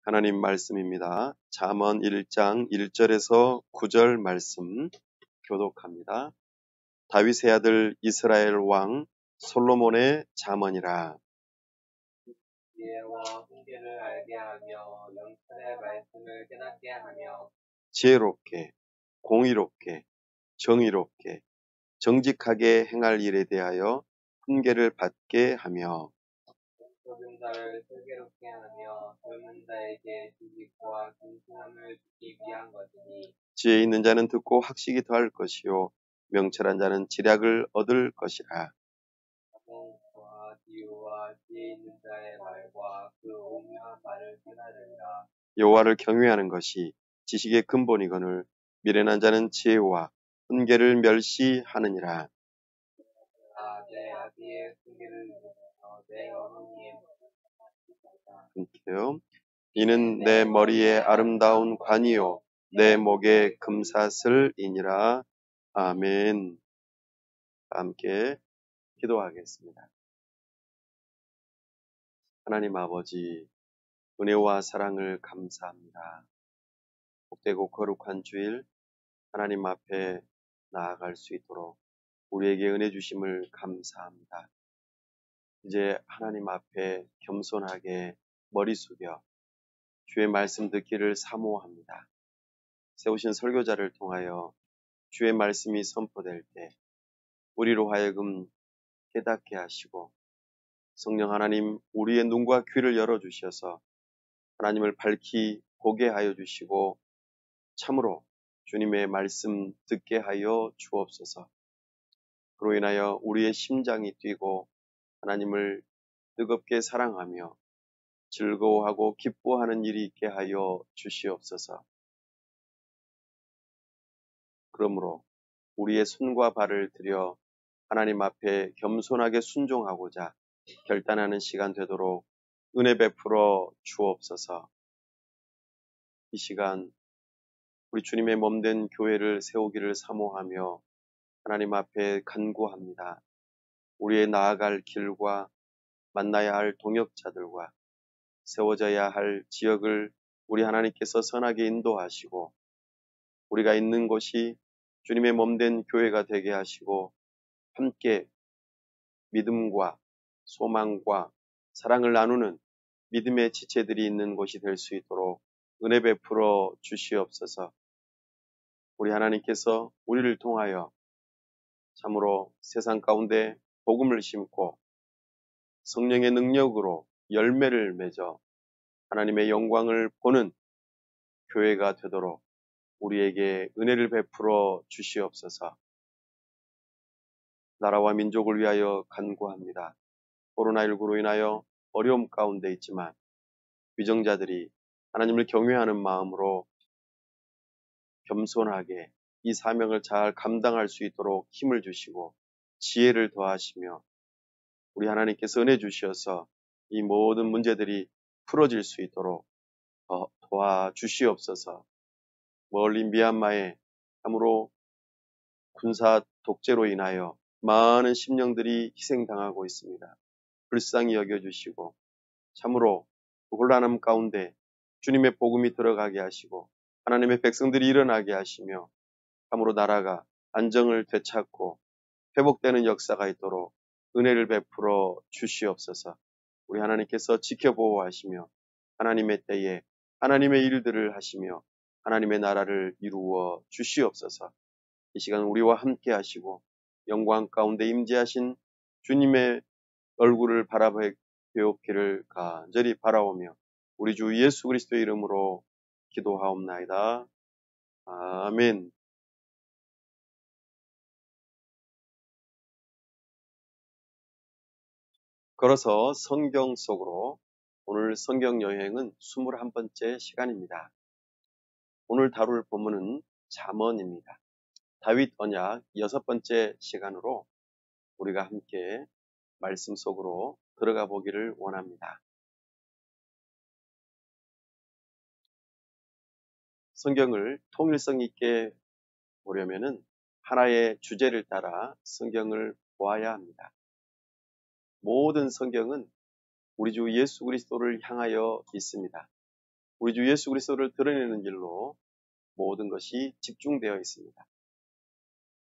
하나님 말씀입니다. 잠언 1장 1절에서 9절 말씀 교독합니다. 다윗의 아들 이스라엘 왕 솔로몬의 잠언이라. 지혜와 훈계를 알게 하며 영천의 말씀을 깨닫게 하며 지혜롭게, 공의롭게, 정의롭게, 정직하게 행할 일에 대하여 훈계를 받게 하며 좁은 자를 슬기롭게 하며 젊은 자에게 지식과 경청함을 주기 위한 것이니 지혜 있는 자는 듣고 학식이 더할 것이요 명철한 자는 지략을 얻을 것이라. 자동과 비유와 지혜 있는 자의 말과 그 오묘한 말을 깨달으리라. 여호와를 경외하는 것이 지식의 근본이거늘 미련한 자는 지혜와 훈계를 멸시하느니라. 내 아비의 훈계를 들으며 내 어머니의 끊게요. 이는 내 머리에 아름다운 관이요 내 목에 금사슬이니라. 아멘. 함께 기도하겠습니다. 하나님 아버지, 은혜와 사랑을 감사합니다. 복되고 거룩한 주일 하나님 앞에 나아갈 수 있도록 우리에게 은혜 주심을 감사합니다. 이제 하나님 앞에 겸손하게 머리 숙여 주의 말씀 듣기를 사모합니다. 세우신 설교자를 통하여 주의 말씀이 선포될 때 우리로 하여금 깨닫게 하시고 성령 하나님 우리의 눈과 귀를 열어주셔서 하나님을 밝히 보게 하여 주시고 참으로 주님의 말씀 듣게 하여 주옵소서. 그로 인하여 우리의 심장이 뛰고 하나님을 뜨겁게 사랑하며 즐거워하고 기뻐하는 일이 있게 하여 주시옵소서. 그러므로 우리의 손과 발을 들여 하나님 앞에 겸손하게 순종하고자 결단하는 시간 되도록 은혜 베풀어 주옵소서. 이 시간 우리 주님의 몸된 교회를 세우기를 사모하며 하나님 앞에 간구합니다. 우리의 나아갈 길과 만나야 할 동역자들과 세워져야 할 지역을 우리 하나님께서 선하게 인도하시고 우리가 있는 곳이 주님의 몸된 교회가 되게 하시고 함께 믿음과 소망과 사랑을 나누는 믿음의 지체들이 있는 곳이 될 수 있도록 은혜 베풀어 주시옵소서. 우리 하나님께서 우리를 통하여 참으로 세상 가운데 복음을 심고 성령의 능력으로 열매를 맺어 하나님의 영광을 보는 교회가 되도록 우리에게 은혜를 베풀어 주시옵소서. 나라와 민족을 위하여 간구합니다. 코로나19로 인하여 어려움 가운데 있지만 위정자들이 하나님을 경외하는 마음으로 겸손하게 이 사명을 잘 감당할 수 있도록 힘을 주시고 지혜를 더하시며 우리 하나님께서 은혜 주셔서 이 모든 문제들이 풀어질 수 있도록 도와주시옵소서. 멀리 미얀마에 참으로 군사 독재로 인하여 많은 심령들이 희생당하고 있습니다. 불쌍히 여겨주시고 참으로 혼란함 가운데 주님의 복음이 들어가게 하시고 하나님의 백성들이 일어나게 하시며 참으로 나라가 안정을 되찾고 회복되는 역사가 있도록 은혜를 베풀어 주시옵소서. 우리 하나님께서 지켜보호하시며 하나님의 때에 하나님의 일들을 하시며 하나님의 나라를 이루어 주시옵소서. 이 시간 우리와 함께 하시고 영광 가운데 임재하신 주님의 얼굴을 바라보기를 간절히 바라오며 우리 주 예수 그리스도의 이름으로 기도하옵나이다. 아멘. 걸어서 성경 속으로 오늘 성경 여행은 21번째 시간입니다. 오늘 다룰 본문은 잠언입니다. 다윗 언약 6번째 시간으로 우리가 함께 말씀 속으로 들어가 보기를 원합니다. 성경을 통일성 있게 보려면은 하나의 주제를 따라 성경을 보아야 합니다. 모든 성경은 우리 주 예수 그리스도를 향하여 있습니다. 우리 주 예수 그리스도를 드러내는 일로 모든 것이 집중되어 있습니다.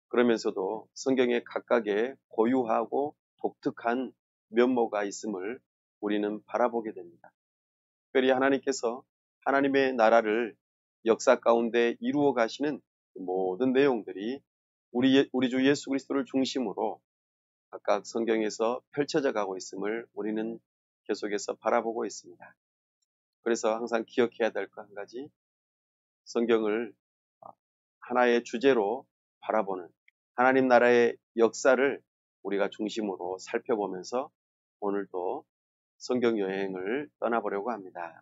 그러면서도 성경에 각각의 고유하고 독특한 면모가 있음을 우리는 바라보게 됩니다. 특별히 하나님께서 하나님의 나라를 역사 가운데 이루어 가시는 모든 내용들이 우리 주 예수 그리스도를 중심으로 각각 성경에서 펼쳐져 가고 있음을 우리는 계속해서 바라보고 있습니다. 그래서 항상 기억해야 될 것 한 가지, 성경을 하나의 주제로 바라보는 하나님 나라의 역사를 우리가 중심으로 살펴보면서 오늘도 성경 여행을 떠나보려고 합니다.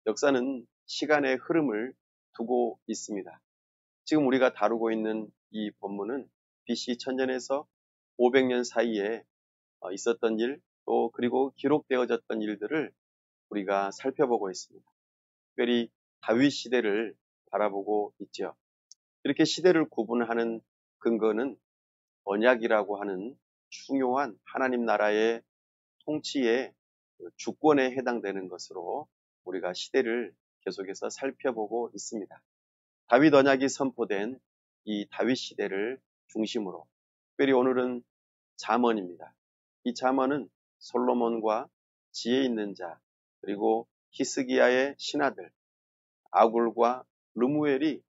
역사는 시간의 흐름을 두고 있습니다. 지금 우리가 다루고 있는 이 본문은 BC 1000년에서 500년 사이에 있었던 일, 또 그리고 기록되어졌던 일들을 우리가 살펴보고 있습니다. 특별히 다윗 시대를 바라보고 있죠. 이렇게 시대를 구분하는 근거는 언약이라고 하는 중요한 하나님 나라의 통치의 주권에 해당되는 것으로 우리가 시대를 계속해서 살펴보고 있습니다. 다윗 언약이 선포된 이 다윗 시대를 중심으로 특별히 오늘은 잠언입니다. 이 잠언은 솔로몬과 지혜 있는 자, 그리고 히스기야의 신하들 아굴과 르무엘이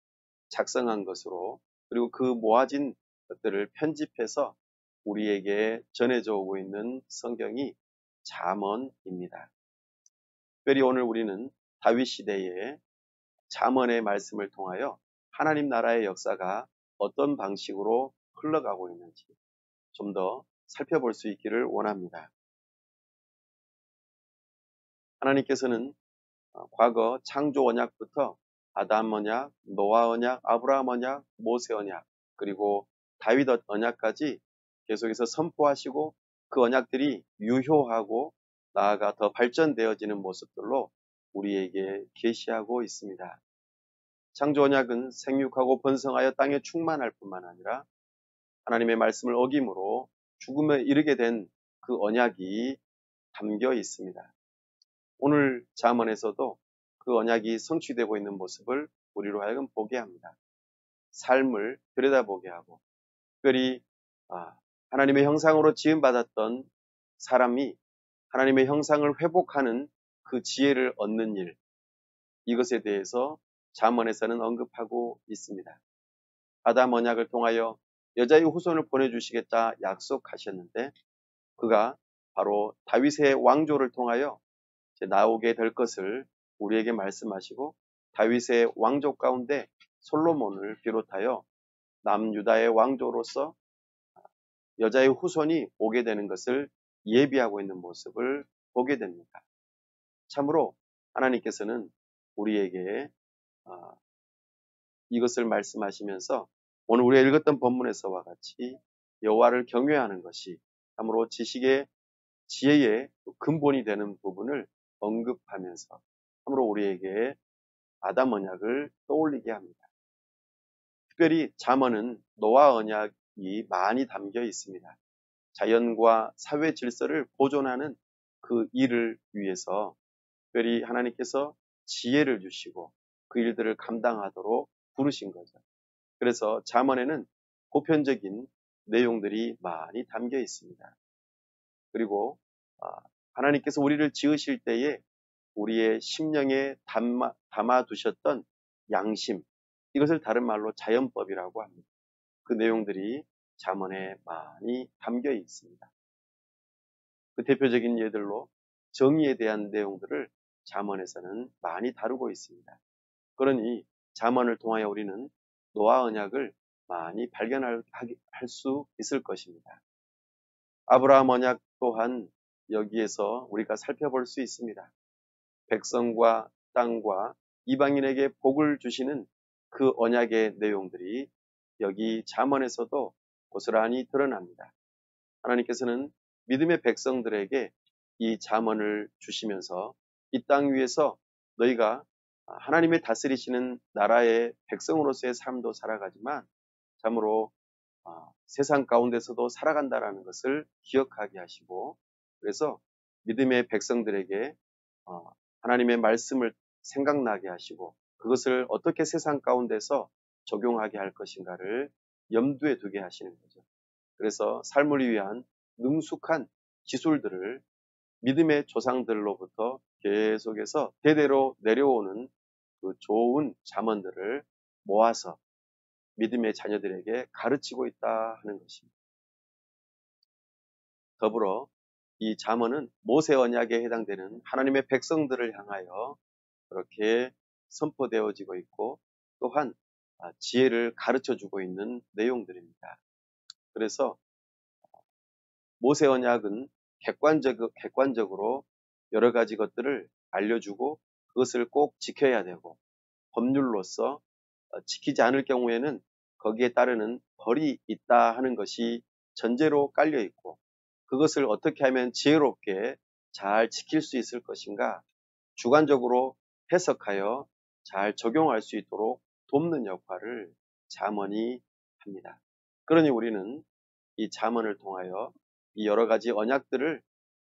작성한 것으로, 그리고 그 모아진 것들을 편집해서 우리에게 전해져 오고 있는 성경이 잠언입니다. 특별히 오늘 우리는 다윗 시대의 잠언의 말씀을 통하여 하나님 나라의 역사가 어떤 방식으로 흘러가고 있는지 좀 더 살펴볼 수 있기를 원합니다. 하나님께서는 과거 창조 언약부터 아담 언약, 노아 언약, 아브라함 언약, 모세 언약, 그리고 다윗 언약까지 계속해서 선포하시고 그 언약들이 유효하고 나아가 더 발전되어지는 모습들로 우리에게 계시하고 있습니다. 창조 언약은 생육하고 번성하여 땅에 충만할 뿐만 아니라 하나님의 말씀을 어김으로 죽음에 이르게 된 그 언약이 담겨 있습니다. 오늘 잠언에서도 그 언약이 성취되고 있는 모습을 우리로 하여금 보게 합니다. 삶을 들여다보게 하고, 특별히 하나님의 형상으로 지음받았던 사람이 하나님의 형상을 회복하는 그 지혜를 얻는 일, 이것에 대해서 잠언에서는 언급하고 있습니다. 아담 언약을 통하여 여자의 후손을 보내주시겠다 약속하셨는데 그가 바로 다윗의 왕조를 통하여 나오게 될 것을 우리에게 말씀하시고 다윗의 왕조 가운데 솔로몬을 비롯하여 남유다의 왕조로서 여자의 후손이 오게 되는 것을 예비하고 있는 모습을 보게 됩니다. 참으로 하나님께서는 우리에게 이것을 말씀하시면서 오늘 우리가 읽었던 본문에서와 같이 여호와를 경외하는 것이 참으로 지식의 지혜의 근본이 되는 부분을 언급하면서 참으로 우리에게 아담 언약을 떠올리게 합니다. 특별히 잠언은 노아 언약이 많이 담겨 있습니다. 자연과 사회 질서를 보존하는 그 일을 위해서 특별히 하나님께서 지혜를 주시고 그 일들을 감당하도록 부르신 거죠. 그래서 잠언에는 보편적인 내용들이 많이 담겨 있습니다. 그리고 하나님께서 우리를 지으실 때에 우리의 심령에 담아 두셨던 양심, 이것을 다른 말로 자연법이라고 합니다. 그 내용들이 잠언에 많이 담겨 있습니다. 그 대표적인 예들로 정의에 대한 내용들을 잠언에서는 많이 다루고 있습니다. 그러니 잠언을 통하여 우리는 노아 언약을 많이 발견할 수 있을 것입니다. 아브라함 언약 또한 여기에서 우리가 살펴볼 수 있습니다. 백성과 땅과 이방인에게 복을 주시는 그 언약의 내용들이 여기 잠언에서도 고스란히 드러납니다. 하나님께서는 믿음의 백성들에게 이 잠언을 주시면서 이 땅 위에서 너희가 하나님의 다스리시는 나라의 백성으로서의 삶도 살아가지만 참으로 세상 가운데서도 살아간다라는 것을 기억하게 하시고, 그래서 믿음의 백성들에게 하나님의 말씀을 생각나게 하시고, 그것을 어떻게 세상 가운데서 적용하게 할 것인가를 염두에 두게 하시는 거죠. 그래서 삶을 위한 능숙한 기술들을 믿음의 조상들로부터 계속해서 대대로 내려오는 그 좋은 잠언들을 모아서 믿음의 자녀들에게 가르치고 있다 하는 것입니다. 더불어 이 잠언은 모세 언약에 해당되는 하나님의 백성들을 향하여 그렇게 선포되어지고 있고, 또한 지혜를 가르쳐주고 있는 내용들입니다. 그래서 모세 언약은 객관적으로 여러 가지 것들을 알려주고 그것을 꼭 지켜야 되고, 법률로서 지키지 않을 경우에는 거기에 따르는 벌이 있다 하는 것이 전제로 깔려 있고, 그것을 어떻게 하면 지혜롭게 잘 지킬 수 있을 것인가 주관적으로 해석하여 잘 적용할 수 있도록 돕는 역할을 잠언이 합니다. 그러니 우리는 이 잠언을 통하여 이 여러 가지 언약들을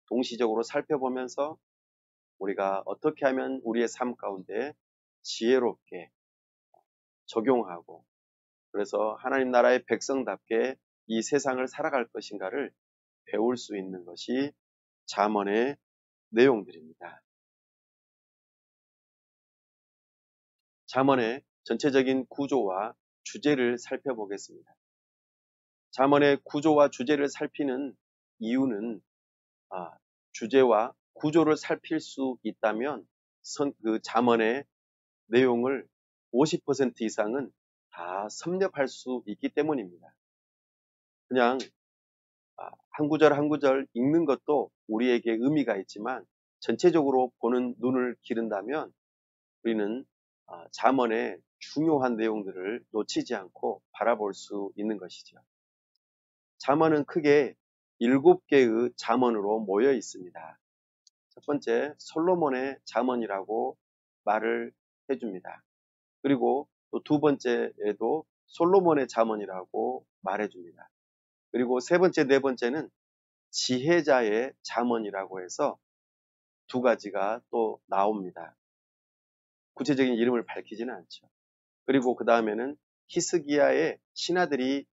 동시적으로 살펴보면서 우리가 어떻게 하면 우리의 삶 가운데 지혜롭게 적용하고, 그래서 하나님 나라의 백성답게 이 세상을 살아갈 것인가를 배울 수 있는 것이 잠언의 내용들입니다. 잠언의 전체적인 구조와 주제를 살펴보겠습니다. 잠언의 구조와 주제를 살피는 이유는 주제와 구조를 살필 수 있다면 그 잠언의 내용을 50% 이상은 다 섭렵할 수 있기 때문입니다. 그냥 한 구절 한 구절 읽는 것도 우리에게 의미가 있지만 전체적으로 보는 눈을 기른다면 우리는 잠언의 중요한 내용들을 놓치지 않고 바라볼 수 있는 것이죠. 잠언은 크게 7개의 잠언으로 모여 있습니다. 첫 번째 솔로몬의 잠언이라고 말을 해줍니다. 그리고 또 두 번째에도 솔로몬의 잠언이라고 말해줍니다. 그리고 세 번째, 네 번째는 지혜자의 잠언이라고 해서 두 가지가 또 나옵니다. 구체적인 이름을 밝히지는 않죠. 그리고 그 다음에는 히스기야의 신하들이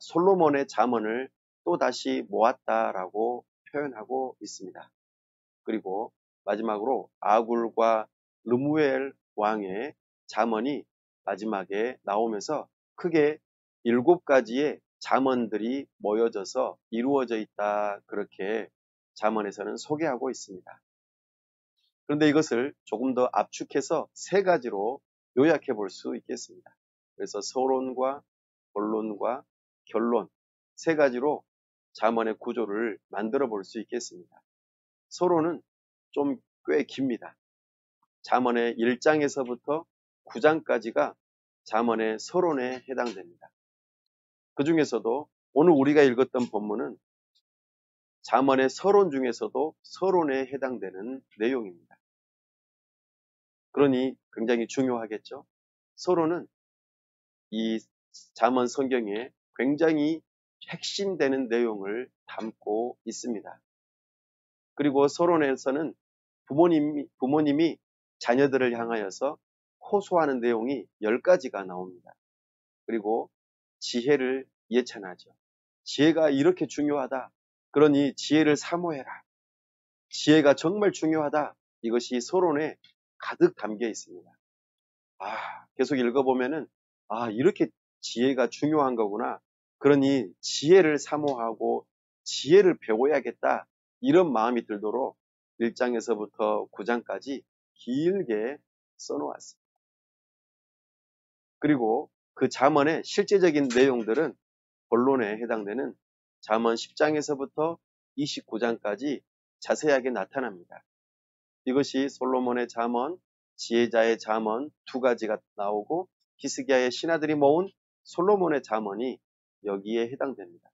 솔로몬의 잠언을 또 다시 모았다라고 표현하고 있습니다. 그리고 마지막으로 아굴과 르무엘 왕의 잠언이 마지막에 나오면서 크게 7가지의 잠언들이 모여져서 이루어져 있다, 그렇게 잠언에서는 소개하고 있습니다. 그런데 이것을 조금 더 압축해서 3가지로 요약해 볼 수 있겠습니다. 그래서 서론과 본론과 결론 3가지로 잠언의 구조를 만들어 볼 수 있겠습니다. 서론은 좀 꽤 깁니다. 잠언의 1장에서부터 9장까지가 잠언의 서론에 해당됩니다. 그 중에서도 오늘 우리가 읽었던 본문은 잠언의 서론 중에서도 서론에 해당되는 내용입니다. 그러니 굉장히 중요하겠죠. 서론은 이 잠언 성경에 굉장히 핵심되는 내용을 담고 있습니다. 그리고 서론에서는 부모님이 자녀들을 향하여서 호소하는 내용이 10가지가 나옵니다. 그리고 지혜를 예찬하죠. 지혜가 이렇게 중요하다. 그러니 지혜를 사모해라. 지혜가 정말 중요하다. 이것이 서론에 가득 담겨 있습니다. 계속 읽어보면은 이렇게 지혜가 중요한 거구나. 그러니 지혜를 사모하고 지혜를 배워야겠다. 이런 마음이 들도록 1장에서부터 9장까지 길게 써놓았습니다. 그리고 그 잠언의 실제적인 내용들은 본론에 해당되는 잠언 10장에서부터 29장까지 자세하게 나타납니다. 이것이 솔로몬의 잠언, 지혜자의 잠언 2가지가 나오고 히스기야의 신하들이 모은 솔로몬의 잠언이 여기에 해당됩니다.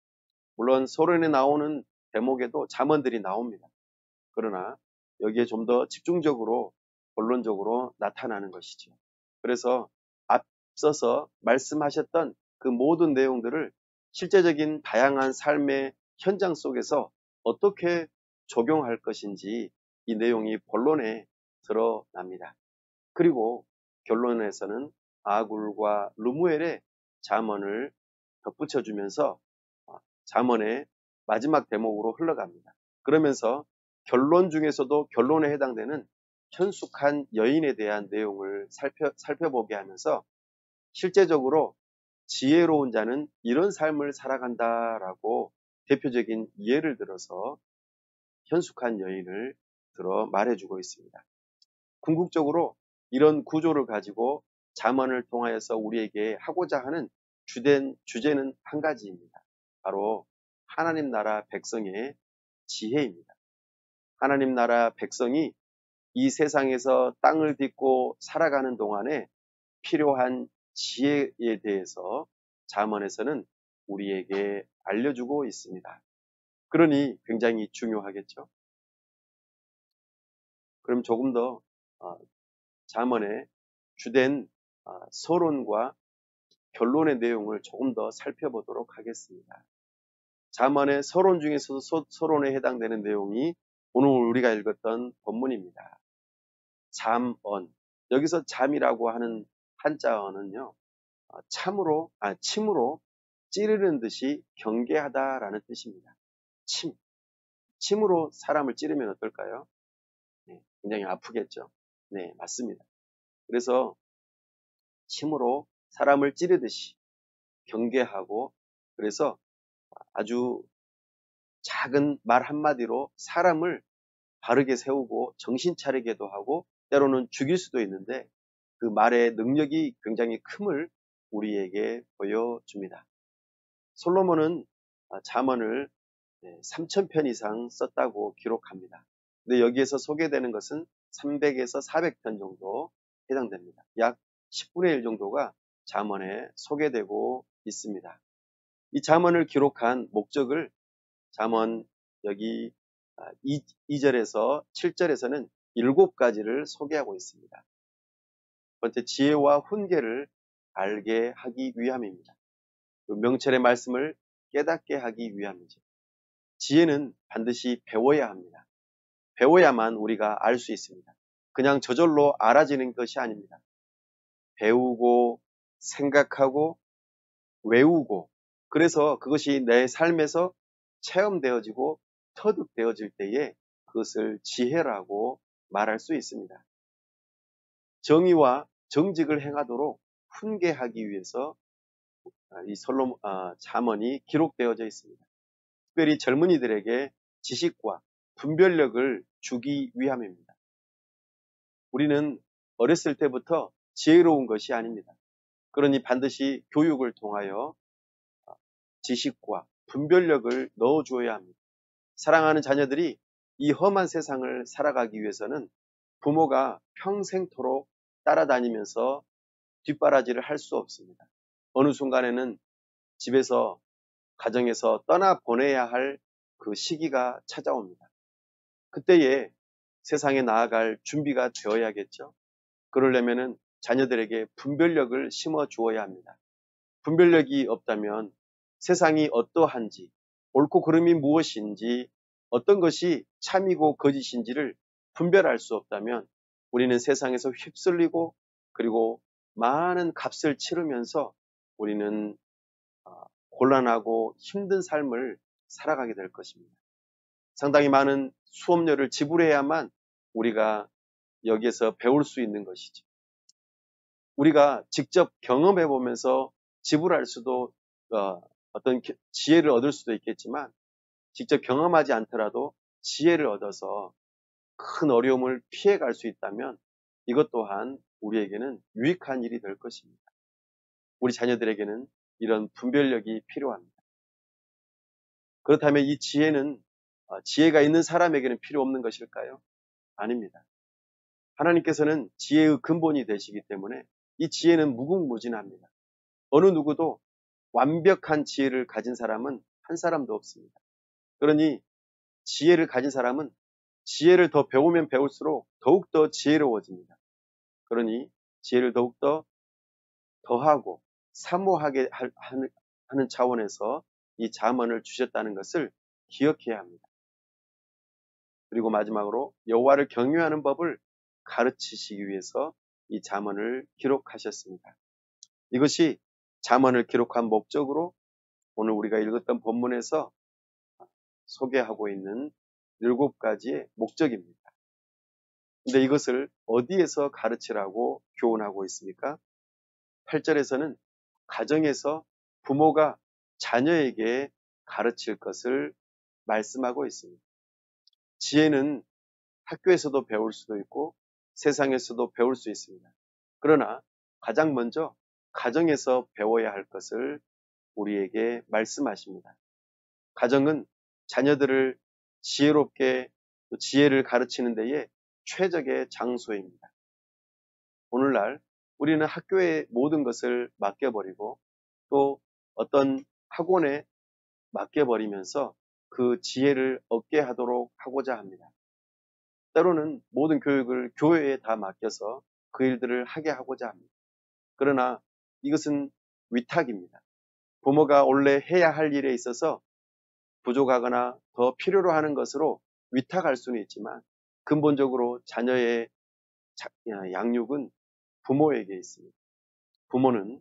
물론 서론에 나오는 대목에도 잠언들이 나옵니다. 그러나 여기에 좀 더 집중적으로 본론적으로 나타나는 것이죠. 그래서 앞서서 말씀하셨던 그 모든 내용들을 실제적인 다양한 삶의 현장 속에서 어떻게 적용할 것인지 이 내용이 본론에 드러납니다. 그리고 결론에서는 아굴과 르무엘의 잠언을 덧붙여주면서 잠언의 마지막 대목으로 흘러갑니다. 그러면서 결론 중에서도 결론에 해당되는 현숙한 여인에 대한 내용을 살펴보게 하면서 실제적으로 지혜로운 자는 이런 삶을 살아간다라고 대표적인 예를 들어서 현숙한 여인을 들어 말해주고 있습니다. 궁극적으로 이런 구조를 가지고 잠언을 통하여서 우리에게 하고자 하는 주제는 한 가지입니다. 바로 하나님 나라 백성의 지혜입니다. 하나님 나라 백성이 이 세상에서 땅을 딛고 살아가는 동안에 필요한 지혜에 대해서 잠언에서는 우리에게 알려주고 있습니다. 그러니 굉장히 중요하겠죠. 그럼 조금 더 잠언의 주된 서론과 결론의 내용을 조금 더 살펴보도록 하겠습니다. 잠언의 서론 중에서도 서론에 해당되는 내용이 오늘 우리가 읽었던 본문입니다. 잠언. 여기서 잠이라고 하는 한자어는요, 침으로 찌르는 듯이 경계하다라는 뜻입니다. 침으로 사람을 찌르면 어떨까요? 네, 굉장히 아프겠죠. 네, 맞습니다. 그래서 침으로 사람을 찌르듯이 경계하고, 그래서 아주 작은 말 한마디로 사람을 바르게 세우고 정신 차리게도 하고 때로는 죽일 수도 있는데 그 말의 능력이 굉장히 큼을 우리에게 보여줍니다. 솔로몬은 잠언을 3,000편 이상 썼다고 기록합니다. 근데 여기에서 소개되는 것은 300에서 400편 정도 해당됩니다. 약 10분의 1 정도가 잠언에 소개되고 있습니다. 이 잠언을 기록한 목적을 잠언 여기 2절에서 7절에서는 7가지를 소개하고 있습니다. 첫 번째, 지혜와 훈계를 알게 하기 위함입니다. 명철의 말씀을 깨닫게 하기 위함이죠. 지혜는 반드시 배워야 합니다. 배워야만 우리가 알 수 있습니다. 그냥 저절로 알아지는 것이 아닙니다. 배우고 생각하고 외우고 그래서 그것이 내 삶에서 체험되어지고 터득되어질 때에 그것을 지혜라고 말할 수 있습니다. 정의와 정직을 행하도록 훈계하기 위해서 이 잠언이 기록되어져 있습니다. 특별히 젊은이들에게 지식과 분별력을 주기 위함입니다. 우리는 어렸을 때부터 지혜로운 것이 아닙니다. 그러니 반드시 교육을 통하여 지식과 분별력을 넣어주어야 합니다. 사랑하는 자녀들이 이 험한 세상을 살아가기 위해서는 부모가 평생토록 따라다니면서 뒷바라지를 할 수 없습니다. 어느 순간에는 집에서 가정에서 떠나보내야 할 그 시기가 찾아옵니다. 그때에 세상에 나아갈 준비가 되어야겠죠. 그러려면은 자녀들에게 분별력을 심어 주어야 합니다. 분별력이 없다면 세상이 어떠한지, 옳고 그름이 무엇인지, 어떤 것이 참이고 거짓인지를 분별할 수 없다면 우리는 세상에서 휩쓸리고 그리고 많은 값을 치르면서 우리는 곤란하고 힘든 삶을 살아가게 될 것입니다. 상당히 많은 수업료를 지불해야만 우리가 여기에서 배울 수 있는 것이죠. 우리가 직접 경험해 보면서 지불할 수도 어떤 지혜를 얻을 수도 있겠지만 직접 경험하지 않더라도 지혜를 얻어서 큰 어려움을 피해갈 수 있다면 이것 또한 우리에게는 유익한 일이 될 것입니다. 우리 자녀들에게는 이런 분별력이 필요합니다. 그렇다면 이 지혜는 지혜가 있는 사람에게는 필요 없는 것일까요? 아닙니다. 하나님께서는 지혜의 근본이 되시기 때문에 이 지혜는 무궁무진합니다. 어느 누구도 완벽한 지혜를 가진 사람은 한 사람도 없습니다. 그러니 지혜를 가진 사람은 지혜를 더 배우면 배울수록 더욱더 지혜로워집니다. 그러니 지혜를 더욱더 더하고 사모하게 하는 하는 차원에서 이 잠언을 주셨다는 것을 기억해야 합니다. 그리고 마지막으로 여호와를 경외하는 법을 가르치시기 위해서 이 잠언을 기록하셨습니다. 이것이 잠언을 기록한 목적으로 오늘 우리가 읽었던 본문에서 소개하고 있는 7가지의 목적입니다. 근데 이것을 어디에서 가르치라고 교훈하고 있습니까? 8절에서는 가정에서 부모가 자녀에게 가르칠 것을 말씀하고 있습니다. 지혜는 학교에서도 배울 수도 있고 세상에서도 배울 수 있습니다. 그러나 가장 먼저 가정에서 배워야 할 것을 우리에게 말씀하십니다. 가정은 자녀들을 지혜롭게 또 지혜를 가르치는 데에 최적의 장소입니다. 오늘날 우리는 학교의 모든 것을 맡겨버리고 또 어떤 학원에 맡겨버리면서 그 지혜를 얻게 하도록 하고자 합니다. 때로는 모든 교육을 교회에 다 맡겨서 그 일들을 하게 하고자 합니다. 그러나 이것은 위탁입니다. 부모가 원래 해야 할 일에 있어서 부족하거나 더 필요로 하는 것으로 위탁할 수는 있지만 근본적으로 자녀의 양육은 부모에게 있습니다. 부모는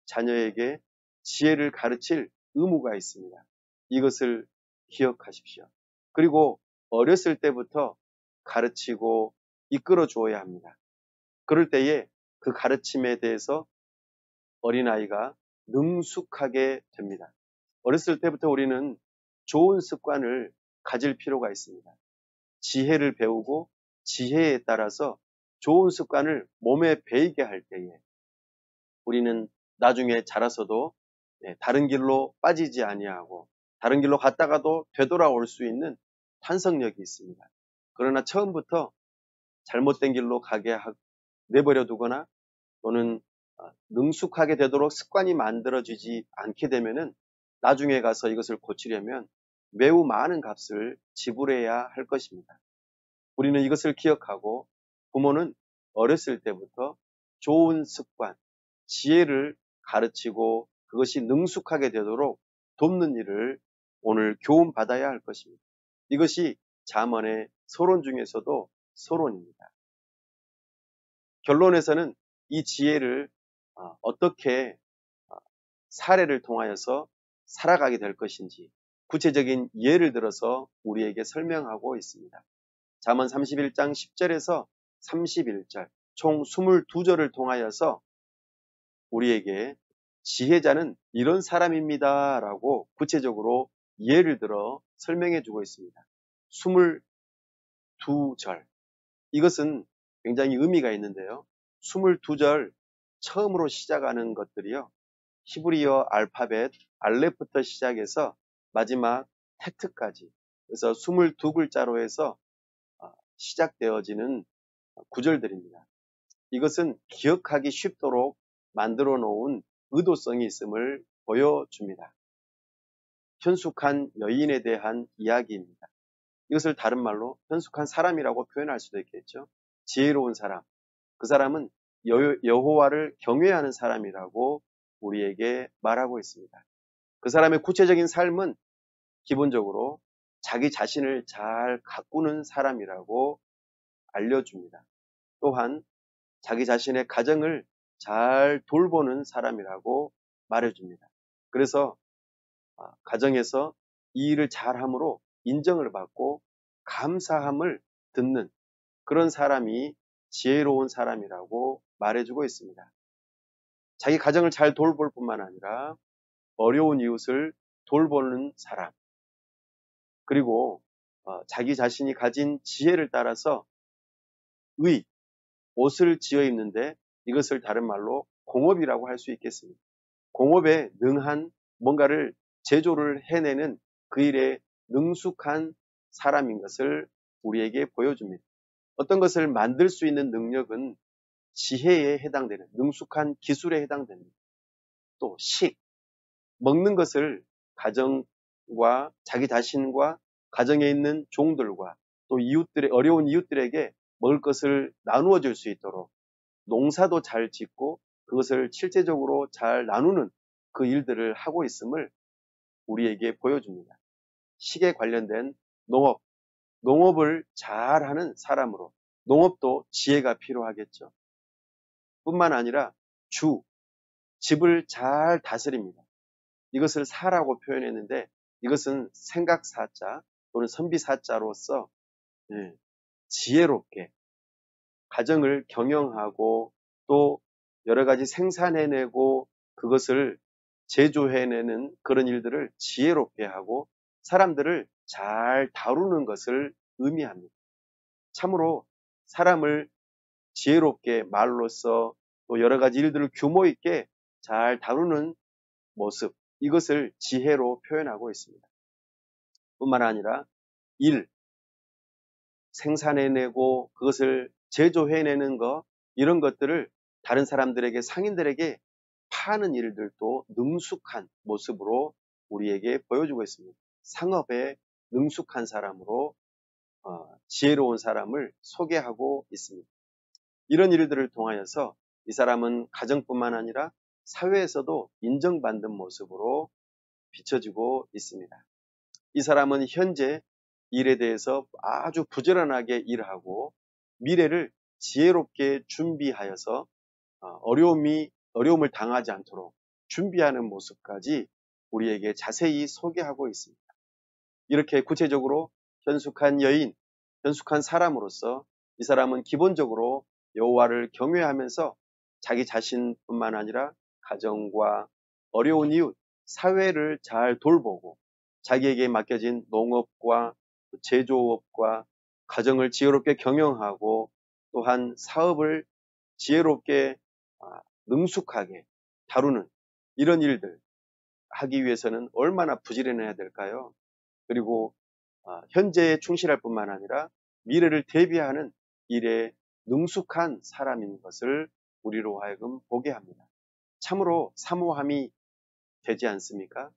자녀에게 지혜를 가르칠 의무가 있습니다. 이것을 기억하십시오. 그리고 어렸을 때부터 가르치고 이끌어 주어야 합니다. 그럴 때에 그 가르침에 대해서 어린아이가 능숙하게 됩니다. 어렸을 때부터 우리는 좋은 습관을 가질 필요가 있습니다. 지혜를 배우고 지혜에 따라서 좋은 습관을 몸에 배이게 할 때에 우리는 나중에 자라서도 다른 길로 빠지지 아니하고 다른 길로 갔다가도 되돌아올 수 있는 탄성력이 있습니다. 그러나 처음부터 잘못된 길로 가게 내버려 두거나 또는 능숙하게 되도록 습관이 만들어지지 않게 되면은 나중에 가서 이것을 고치려면 매우 많은 값을 지불해야 할 것입니다. 우리는 이것을 기억하고 부모는 어렸을 때부터 좋은 습관, 지혜를 가르치고 그것이 능숙하게 되도록 돕는 일을 오늘 교훈 받아야 할 것입니다. 이것이 잠언의 서론 중에서도 서론입니다. 결론에서는 이 지혜를 어떻게 사례를 통하여서 살아가게 될 것인지 구체적인 예를 들어서 우리에게 설명하고 있습니다. 잠언 31장 10절에서 31절 총 22절을 통하여서 우리에게 지혜자는 이런 사람입니다 라고 구체적으로 예를 들어 설명해 주고 있습니다. 22절 이것은 굉장히 의미가 있는데요. 22절 처음으로 시작하는 것들이요. 히브리어 알파벳 알렙부터 시작해서 마지막 테트까지 그래서 22글자로 해서 시작되어지는 구절들입니다. 이것은 기억하기 쉽도록 만들어 놓은 의도성이 있음을 보여줍니다. 현숙한 여인에 대한 이야기입니다. 이것을 다른 말로 현숙한 사람이라고 표현할 수도 있겠죠. 지혜로운 사람. 그 사람은 여호와를 경외하는 사람이라고 우리에게 말하고 있습니다. 그 사람의 구체적인 삶은 기본적으로 자기 자신을 잘 가꾸는 사람이라고 알려줍니다. 또한 자기 자신의 가정을 잘 돌보는 사람이라고 말해줍니다. 그래서 가정에서 이 일을 잘함으로 인정을 받고 감사함을 듣는 그런 사람이 지혜로운 사람이라고 말해주고 있습니다. 자기 가정을 잘 돌볼 뿐만 아니라 어려운 이웃을 돌보는 사람 그리고 자기 자신이 가진 지혜를 따라서 옷을 지어 입는데 이것을 다른 말로 공업이라고 할 수 있겠습니다. 공업에 능한 뭔가를 제조를 해내는 그 일에 능숙한 사람인 것을 우리에게 보여줍니다. 어떤 것을 만들 수 있는 능력은 지혜에 해당되는 능숙한 기술에 해당됩니다. 또 먹는 것을 가정과 자기 자신과 가정에 있는 종들과 또 어려운 이웃들에게 먹을 것을 나누어 줄 수 있도록 농사도 잘 짓고 그것을 실제적으로 잘 나누는 그 일들을 하고 있음을 우리에게 보여줍니다. 식에 관련된 농업을 잘하는 사람으로, 농업도 지혜가 필요하겠죠. 뿐만 아니라 집을 잘 다스립니다. 이것을 사라고 표현했는데 이것은 생각사자 또는 선비사자로서 지혜롭게 가정을 경영하고 또 여러 가지 생산해내고 그것을 제조해내는 그런 일들을 지혜롭게 하고 사람들을 잘 다루는 것을 의미합니다. 참으로 사람을 지혜롭게 말로써 또 여러 가지 일들을 규모 있게 잘 다루는 모습, 이것을 지혜로 표현하고 있습니다. 뿐만 아니라 생산해내고 그것을 제조해내는 것, 이런 것들을 다른 사람들에게, 상인들에게 파는 일들도 능숙한 모습으로 우리에게 보여주고 있습니다. 상업에 능숙한 사람으로 지혜로운 사람을 소개하고 있습니다. 이런 일들을 통하여서 이 사람은 가정뿐만 아니라 사회에서도 인정받는 모습으로 비춰지고 있습니다. 이 사람은 현재 일에 대해서 아주 부지런하게 일하고 미래를 지혜롭게 준비하여서 어려움을 당하지 않도록 준비하는 모습까지 우리에게 자세히 소개하고 있습니다. 이렇게 구체적으로 현숙한 여인, 현숙한 사람으로서 이 사람은 기본적으로 여호와를 경외하면서 자기 자신뿐만 아니라 가정과 어려운 이웃, 사회를 잘 돌보고 자기에게 맡겨진 농업과 제조업과 가정을 지혜롭게 경영하고 또한 사업을 지혜롭게 능숙하게 다루는 이런 일들 하기 위해서는 얼마나 부지런해야 될까요? 그리고 현재에 충실할 뿐만 아니라 미래를 대비하는 일에 능숙한 사람인 것을 우리로 하여금 보게 합니다. 참으로 사모함이 되지 않습니까?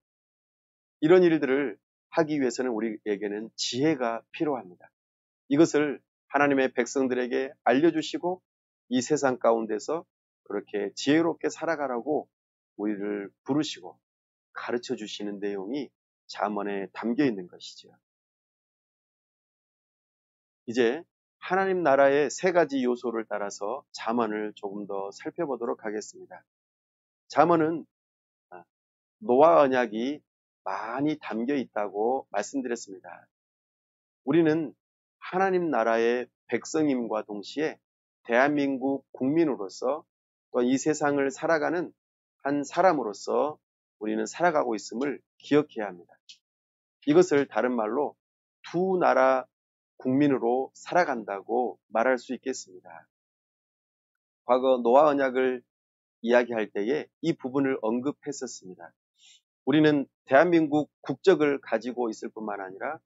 이런 일들을 하기 위해서는 우리에게는 지혜가 필요합니다. 이것을 하나님의 백성들에게 알려주시고 이 세상 가운데서 그렇게 지혜롭게 살아가라고 우리를 부르시고 가르쳐 주시는 내용이 잠언에 담겨 있는 것이죠. 이제 하나님 나라의 세 가지 요소를 따라서 잠언을 조금 더 살펴보도록 하겠습니다. 잠언은 노아 언약이 많이 담겨 있다고 말씀드렸습니다. 우리는 하나님 나라의 백성임과 동시에 대한민국 국민으로서 또 이 세상을 살아가는 한 사람으로서 우리는 살아가고 있음을 기억해야 합니다. 이것을 다른 말로 두 나라 국민으로 살아간다고 말할 수 있겠습니다. 과거 노아 언약을 이야기할 때에 이 부분을 언급했었습니다. 우리는 대한민국 국적을 가지고 있을 뿐만 아니라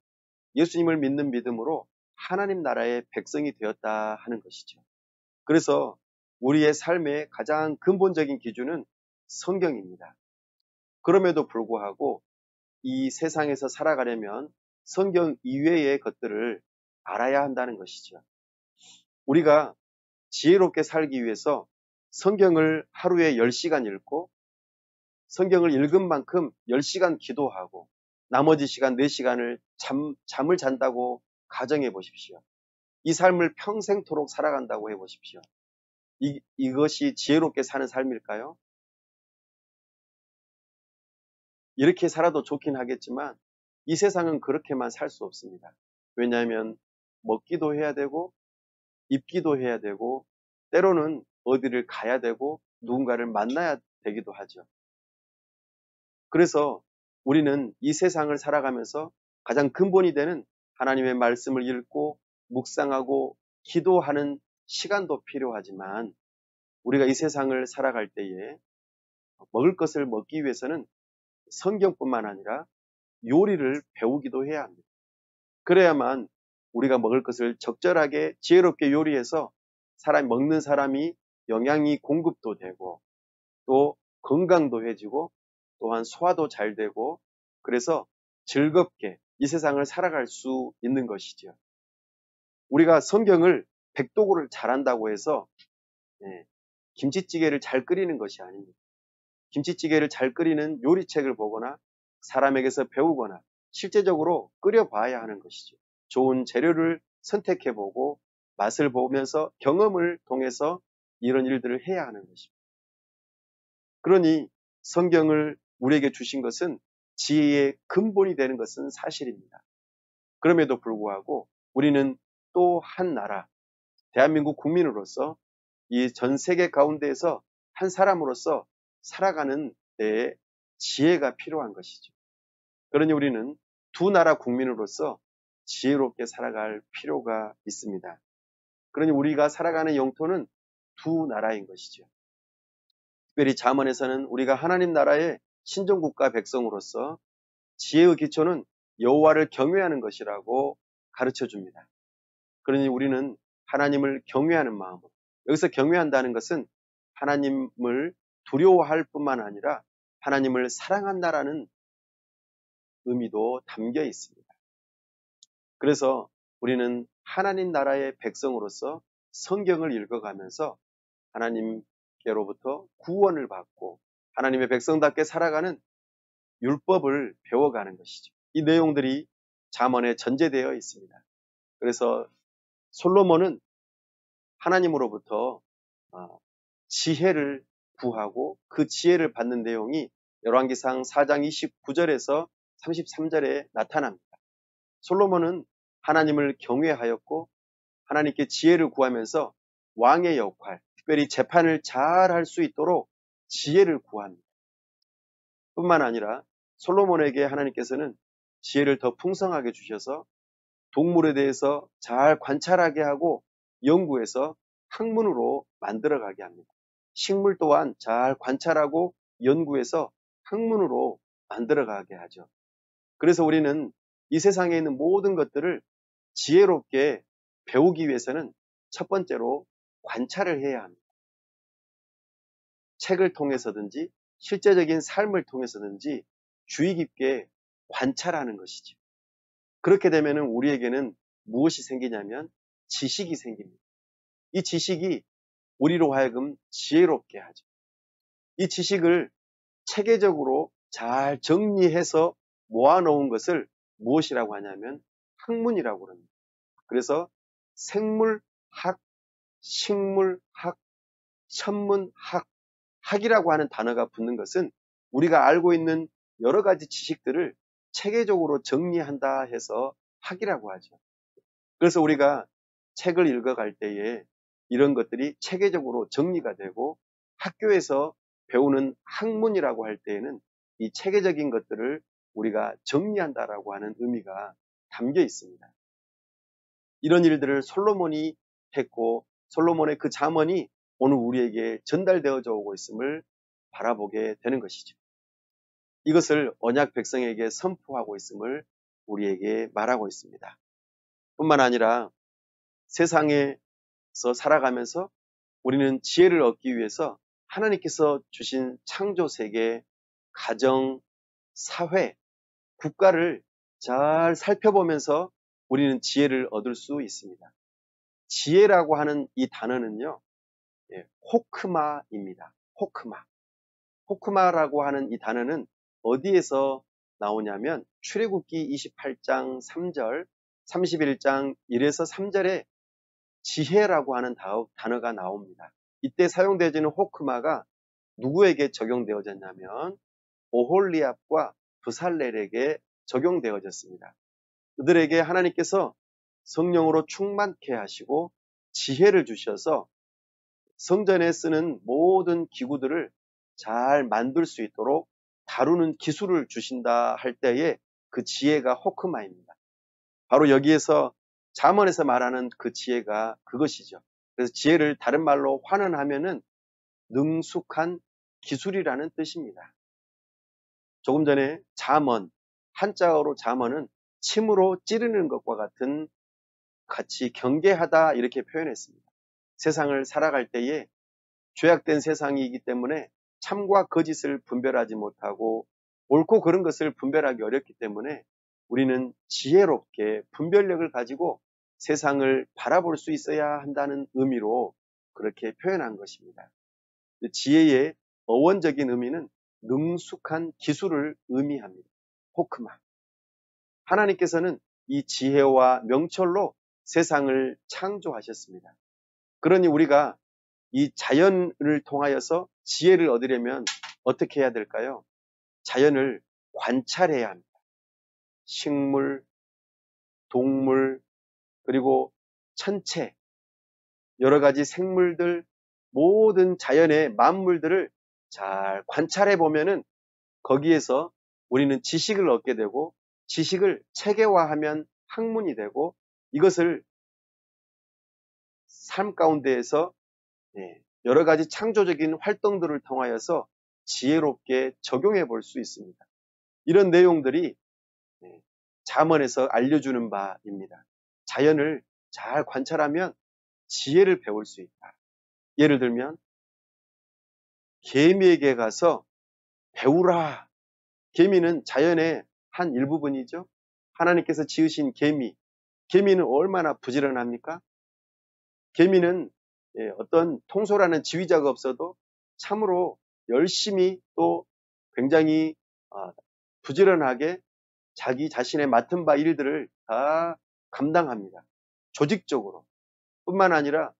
예수님을 믿는 믿음으로 하나님 나라의 백성이 되었다 하는 것이죠. 그래서 우리의 삶의 가장 근본적인 기준은 성경입니다. 그럼에도 불구하고 이 세상에서 살아가려면 성경 이외의 것들을 알아야 한다는 것이죠. 우리가 지혜롭게 살기 위해서 성경을 하루에 10시간 읽고 성경을 읽은 만큼 10시간 기도하고 나머지 시간 4시간을 잠을 잔다고 가정해 보십시오. 이 삶을 평생토록 살아간다고 해 보십시오. 이것이 지혜롭게 사는 삶일까요? 이렇게 살아도 좋긴 하겠지만 이 세상은 그렇게만 살 수 없습니다. 왜냐하면 먹기도 해야 되고 입기도 해야 되고 때로는 어디를 가야 되고 누군가를 만나야 되기도 하죠. 그래서 우리는 이 세상을 살아가면서 가장 근본이 되는 하나님의 말씀을 읽고 묵상하고 기도하는 시간도 필요하지만 우리가 이 세상을 살아갈 때에 먹을 것을 먹기 위해서는 성경뿐만 아니라 요리를 배우기도 해야 합니다. 그래야만 우리가 먹을 것을 적절하게 지혜롭게 요리해서 먹는 사람이 영양이 공급도 되고 또 건강도 해지고 또한 소화도 잘 되고 그래서 즐겁게 이 세상을 살아갈 수 있는 것이죠. 우리가 성경을 백도구를 잘한다고 해서 김치찌개를 잘 끓이는 것이 아닙니다. 김치찌개를 잘 끓이는 요리책을 보거나 사람에게서 배우거나 실제적으로 끓여봐야 하는 것이죠. 좋은 재료를 선택해보고 맛을 보면서 경험을 통해서 이런 일들을 해야 하는 것입니다. 그러니 성경을 우리에게 주신 것은 지혜의 근본이 되는 것은 사실입니다. 그럼에도 불구하고 우리는 또 한 나라, 대한민국 국민으로서 이 전 세계 가운데에서 한 사람으로서 살아가는 데에 지혜가 필요한 것이죠. 그러니 우리는 두 나라 국민으로서 지혜롭게 살아갈 필요가 있습니다. 그러니 우리가 살아가는 영토는 두 나라인 것이죠. 특별히 잠언에서는 우리가 하나님 나라의 신정국가 백성으로서 지혜의 기초는 여호와를 경외하는 것이라고 가르쳐 줍니다. 그러니 우리는 하나님을 경외하는 마음으로, 여기서 경외한다는 것은 하나님을 두려워할 뿐만 아니라 하나님을 사랑한다라는 의미도 담겨 있습니다. 그래서 우리는 하나님 나라의 백성으로서 성경을 읽어가면서 하나님께로부터 구원을 받고 하나님의 백성답게 살아가는 율법을 배워가는 것이죠. 이 내용들이 잠언에 전제되어 있습니다. 그래서 솔로몬은 하나님으로부터 지혜를 구하고 그 지혜를 받는 내용이 열왕기상 4장 29절에서 33절에 나타납니다. 솔로몬은 하나님을 경외하였고 하나님께 지혜를 구하면서 왕의 역할, 특별히 재판을 잘 할 수 있도록 지혜를 구합니다. 뿐만 아니라 솔로몬에게 하나님께서는 지혜를 더 풍성하게 주셔서 동물에 대해서 잘 관찰하게 하고 연구해서 학문으로 만들어가게 합니다. 식물 또한 잘 관찰하고 연구해서 학문으로 만들어가게 하죠. 그래서 우리는 이 세상에 있는 모든 것들을 지혜롭게 배우기 위해서는 첫 번째로 관찰을 해야 합니다. 책을 통해서든지 실제적인 삶을 통해서든지 주의 깊게 관찰하는 것이죠. 그렇게 되면 우리에게는 무엇이 생기냐면 지식이 생깁니다. 이 지식이 우리로 하여금 지혜롭게 하죠. 이 지식을 체계적으로 잘 정리해서 모아놓은 것을 무엇이라고 하냐면 학문이라고 합니다. 그래서 생물학, 식물학, 천문학, 학이라고 하는 단어가 붙는 것은 우리가 알고 있는 여러 가지 지식들을 체계적으로 정리한다 해서 학이라고 하죠. 그래서 우리가 책을 읽어갈 때에 이런 것들이 체계적으로 정리가 되고 학교에서 배우는 학문이라고 할 때에는 이 체계적인 것들을 우리가 정리한다라고 하는 의미가 담겨 있습니다. 이런 일들을 솔로몬이 했고 솔로몬의 그 잠언이 오늘 우리에게 전달되어져 오고 있음을 바라보게 되는 것이죠. 이것을 언약 백성에게 선포하고 있음을 우리에게 말하고 있습니다. 뿐만 아니라 세상에서 살아가면서 우리는 지혜를 얻기 위해서 하나님께서 주신 창조 세계, 가정, 사회, 국가를 잘 살펴보면서 우리는 지혜를 얻을 수 있습니다. 지혜라고 하는 이 단어는요, 호크마입니다. 호크마. 호크마라고 하는 이 단어는 어디에서 나오냐면 출애굽기 28장 3절, 31장 1에서 3절에 지혜라고 하는 단어가 나옵니다. 이때 사용되어지는 호크마가 누구에게 적용되어졌냐면 오홀리압과 브살렐에게 적용되어졌습니다. 그들에게 하나님께서 성령으로 충만케 하시고 지혜를 주셔서 성전에 쓰는 모든 기구들을 잘 만들 수 있도록 다루는 기술을 주신다 할 때에 그 지혜가 호크마입니다. 바로 여기에서 잠언에서 말하는 그 지혜가 그것이죠. 그래서 지혜를 다른 말로 환원하면은 능숙한 기술이라는 뜻입니다. 조금 전에 잠언, 한자어로 잠언은 침으로 찌르는 것과 같이 경계하다 이렇게 표현했습니다. 세상을 살아갈 때에 죄악된 세상이기 때문에 참과 거짓을 분별하지 못하고 옳고 그른 것을 분별하기 어렵기 때문에 우리는 지혜롭게 분별력을 가지고 세상을 바라볼 수 있어야 한다는 의미로 그렇게 표현한 것입니다. 지혜의 어원적인 의미는 능숙한 기술을 의미합니다. 호크마. 하나님께서는 이 지혜와 명철로 세상을 창조하셨습니다. 그러니 우리가 이 자연을 통하여서 지혜를 얻으려면 어떻게 해야 될까요? 자연을 관찰해야 합니다. 식물, 동물, 그리고 천체, 여러 가지 생물들, 모든 자연의 만물들을 잘 관찰해 보면은 거기에서 우리는 지식을 얻게 되고 지식을 체계화하면 학문이 되고 이것을 삶 가운데에서 여러 가지 창조적인 활동들을 통하여서 지혜롭게 적용해 볼 수 있습니다. 이런 내용들이 잠언에서 알려주는 바입니다. 자연을 잘 관찰하면 지혜를 배울 수 있다. 예를 들면 개미에게 가서 배우라. 개미는 자연의 한 일부분이죠. 하나님께서 지으신 개미. 개미는 얼마나 부지런합니까? 개미는 어떤 통솔하는 지휘자가 없어도 참으로 열심히 또 굉장히 부지런하게 자기 자신의 맡은 바 일들을 다 감당합니다. 조직적으로. 뿐만 아니라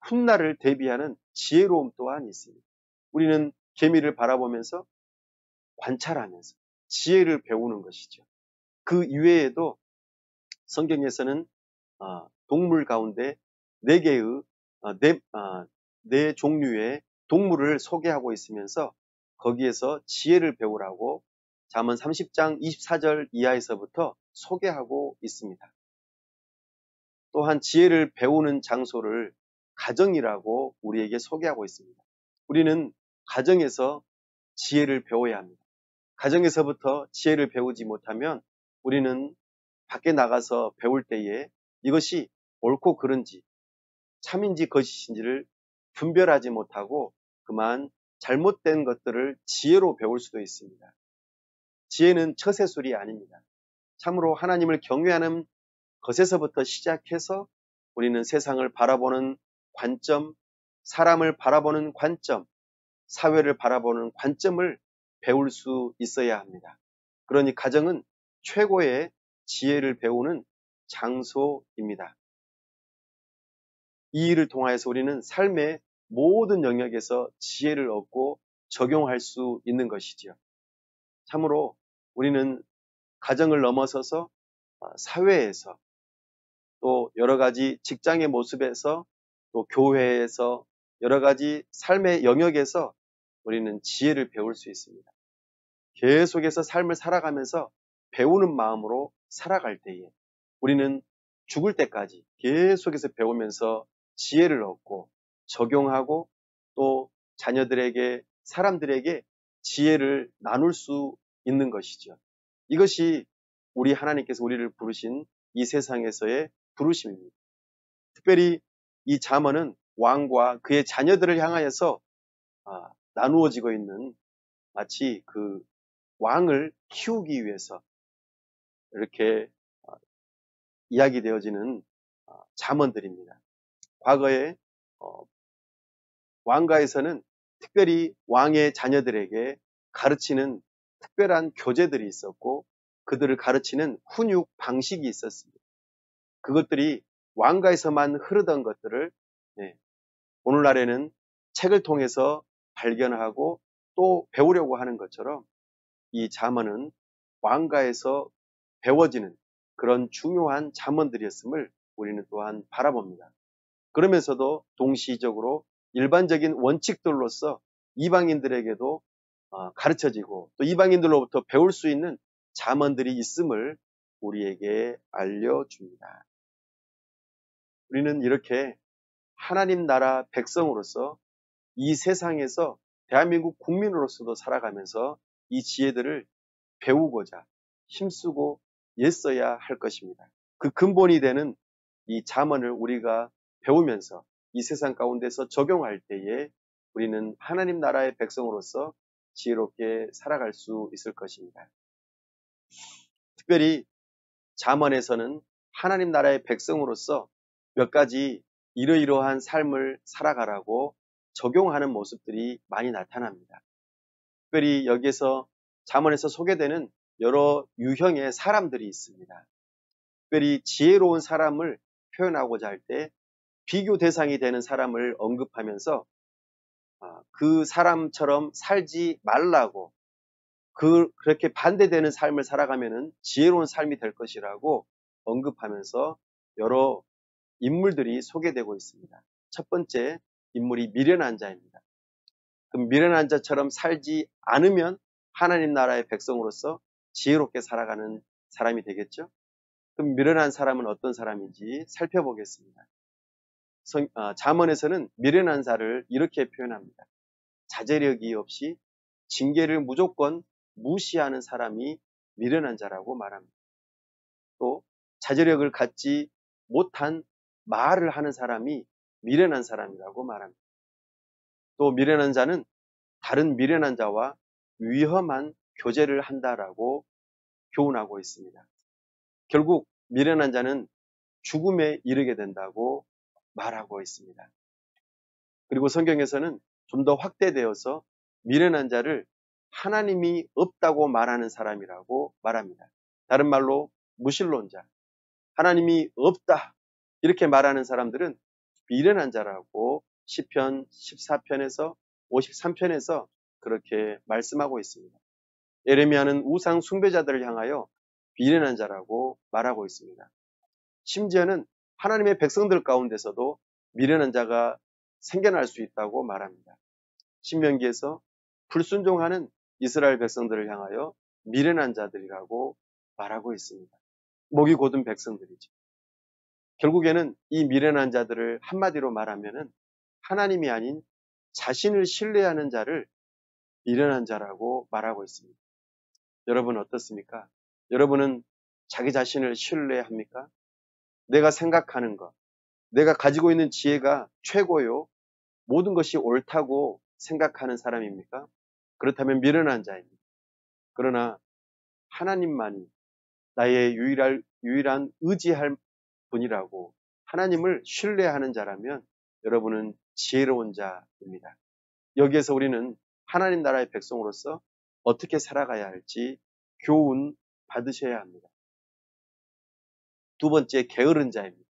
훗날을 대비하는 지혜로움 또한 있습니다. 우리는 개미를 바라보면서 관찰하면서 지혜를 배우는 것이죠. 그 이외에도 성경에서는 동물 가운데 네 종류의 동물을 소개하고 있으면서 거기에서 지혜를 배우라고 잠언 30장 24절 이하에서부터 소개하고 있습니다. 또한 지혜를 배우는 장소를 가정이라고 우리에게 소개하고 있습니다. 우리는 가정에서 지혜를 배워야 합니다. 가정에서부터 지혜를 배우지 못하면 우리는 밖에 나가서 배울 때에 이것이 옳고 그른지 참인지 거짓인지를 분별하지 못하고 그만 잘못된 것들을 지혜로 배울 수도 있습니다. 지혜는 처세술이 아닙니다. 참으로 하나님을 경외하는 것에서부터 시작해서 우리는 세상을 바라보는 관점, 사람을 바라보는 관점, 사회를 바라보는 관점을 배울 수 있어야 합니다. 그러니 가정은 최고의 지혜를 배우는 장소입니다. 이 일을 통하여서 우리는 삶의 모든 영역에서 지혜를 얻고 적용할 수 있는 것이지요. 참으로 우리는 가정을 넘어서서 사회에서 또 여러 가지 직장의 모습에서 또 교회에서 여러 가지 삶의 영역에서 우리는 지혜를 배울 수 있습니다. 계속해서 삶을 살아가면서 배우는 마음으로 살아갈 때에 우리는 죽을 때까지 계속해서 배우면서 지혜를 얻고 적용하고 또 자녀들에게 사람들에게 지혜를 나눌 수 있는 것이죠. 이것이 우리 하나님께서 우리를 부르신 이 세상에서의 부르심입니다. 특별히 이 잠언은 왕과 그의 자녀들을 향하여서 나누어지고 있는 마치 그 왕을 키우기 위해서 이렇게 이야기되어지는 잠언들입니다. 과거에 왕가에서는 특별히 왕의 자녀들에게 가르치는 특별한 교재들이 있었고 그들을 가르치는 훈육 방식이 있었습니다. 그것들이 왕가에서만 흐르던 것들을 오늘날에는 책을 통해서 발견하고 또 배우려고 하는 것처럼 이 잠언은 왕가에서 배워지는 그런 중요한 잠언들이었음을 우리는 또한 바라봅니다. 그러면서도 동시적으로 일반적인 원칙들로서 이방인들에게도 가르쳐지고 또 이방인들로부터 배울 수 있는 잠언들이 있음을 우리에게 알려줍니다. 우리는 이렇게 하나님 나라 백성으로서 이 세상에서 대한민국 국민으로서도 살아가면서 이 지혜들을 배우고자 힘쓰고 애써야 할 것입니다. 그 근본이 되는 이 잠언을 우리가 배우면서 이 세상 가운데서 적용할 때에 우리는 하나님 나라의 백성으로서 지혜롭게 살아갈 수 있을 것입니다. 특별히 잠언에서는 하나님 나라의 백성으로서 몇 가지 이러이러한 삶을 살아가라고 적용하는 모습들이 많이 나타납니다. 특별히 여기에서 잠언에서 소개되는 여러 유형의 사람들이 있습니다. 특별히 지혜로운 사람을 표현하고자 할 때 비교 대상이 되는 사람을 언급하면서 그 사람처럼 살지 말라고 그렇게 반대되는 삶을 살아가면은 지혜로운 삶이 될 것이라고 언급하면서 여러 인물들이 소개되고 있습니다. 첫 번째 인물이 미련한 자입니다. 그 미련한 자처럼 살지 않으면 하나님 나라의 백성으로서 지혜롭게 살아가는 사람이 되겠죠. 그럼 미련한 사람은 어떤 사람인지 살펴보겠습니다. 잠언에서는 미련한 자를 이렇게 표현합니다. 자제력이 없이 징계를 무조건 무시하는 사람이 미련한 자라고 말합니다. 또 자제력을 갖지 못한 말을 하는 사람이 미련한 사람이라고 말합니다. 또 미련한 자는 다른 미련한 자와 위험한 교제를 한다라고 교훈하고 있습니다. 결국 미련한 자는 죽음에 이르게 된다고 말하고 있습니다. 그리고 성경에서는 좀 더 확대되어서 미련한 자를 하나님이 없다고 말하는 사람이라고 말합니다. 다른 말로 무신론자, 하나님이 없다 이렇게 말하는 사람들은 미련한 자라고 시편 14편에서 53편에서 그렇게 말씀하고 있습니다. 예레미야는 우상 숭배자들을 향하여 미련한 자라고 말하고 있습니다. 심지어는 하나님의 백성들 가운데서도 미련한 자가 생겨날 수 있다고 말합니다. 신명기에서 불순종하는 이스라엘 백성들을 향하여 미련한 자들이라고 말하고 있습니다. 목이 곧은 백성들이죠. 결국에는 이 미련한 자들을 한마디로 말하면은 하나님이 아닌 자신을 신뢰하는 자를 미련한 자라고 말하고 있습니다. 여러분 어떻습니까? 여러분은 자기 자신을 신뢰합니까? 내가 생각하는 것, 내가 가지고 있는 지혜가 최고요, 모든 것이 옳다고 생각하는 사람입니까? 그렇다면 미련한 자입니다. 그러나 하나님만이 나의 유일한 의지할 분이라고 하나님을 신뢰하는 자라면 여러분은 지혜로운 자입니다. 여기에서 우리는 하나님 나라의 백성으로서 어떻게 살아가야 할지 교훈 받으셔야 합니다. 두 번째, 게으른 자입니다.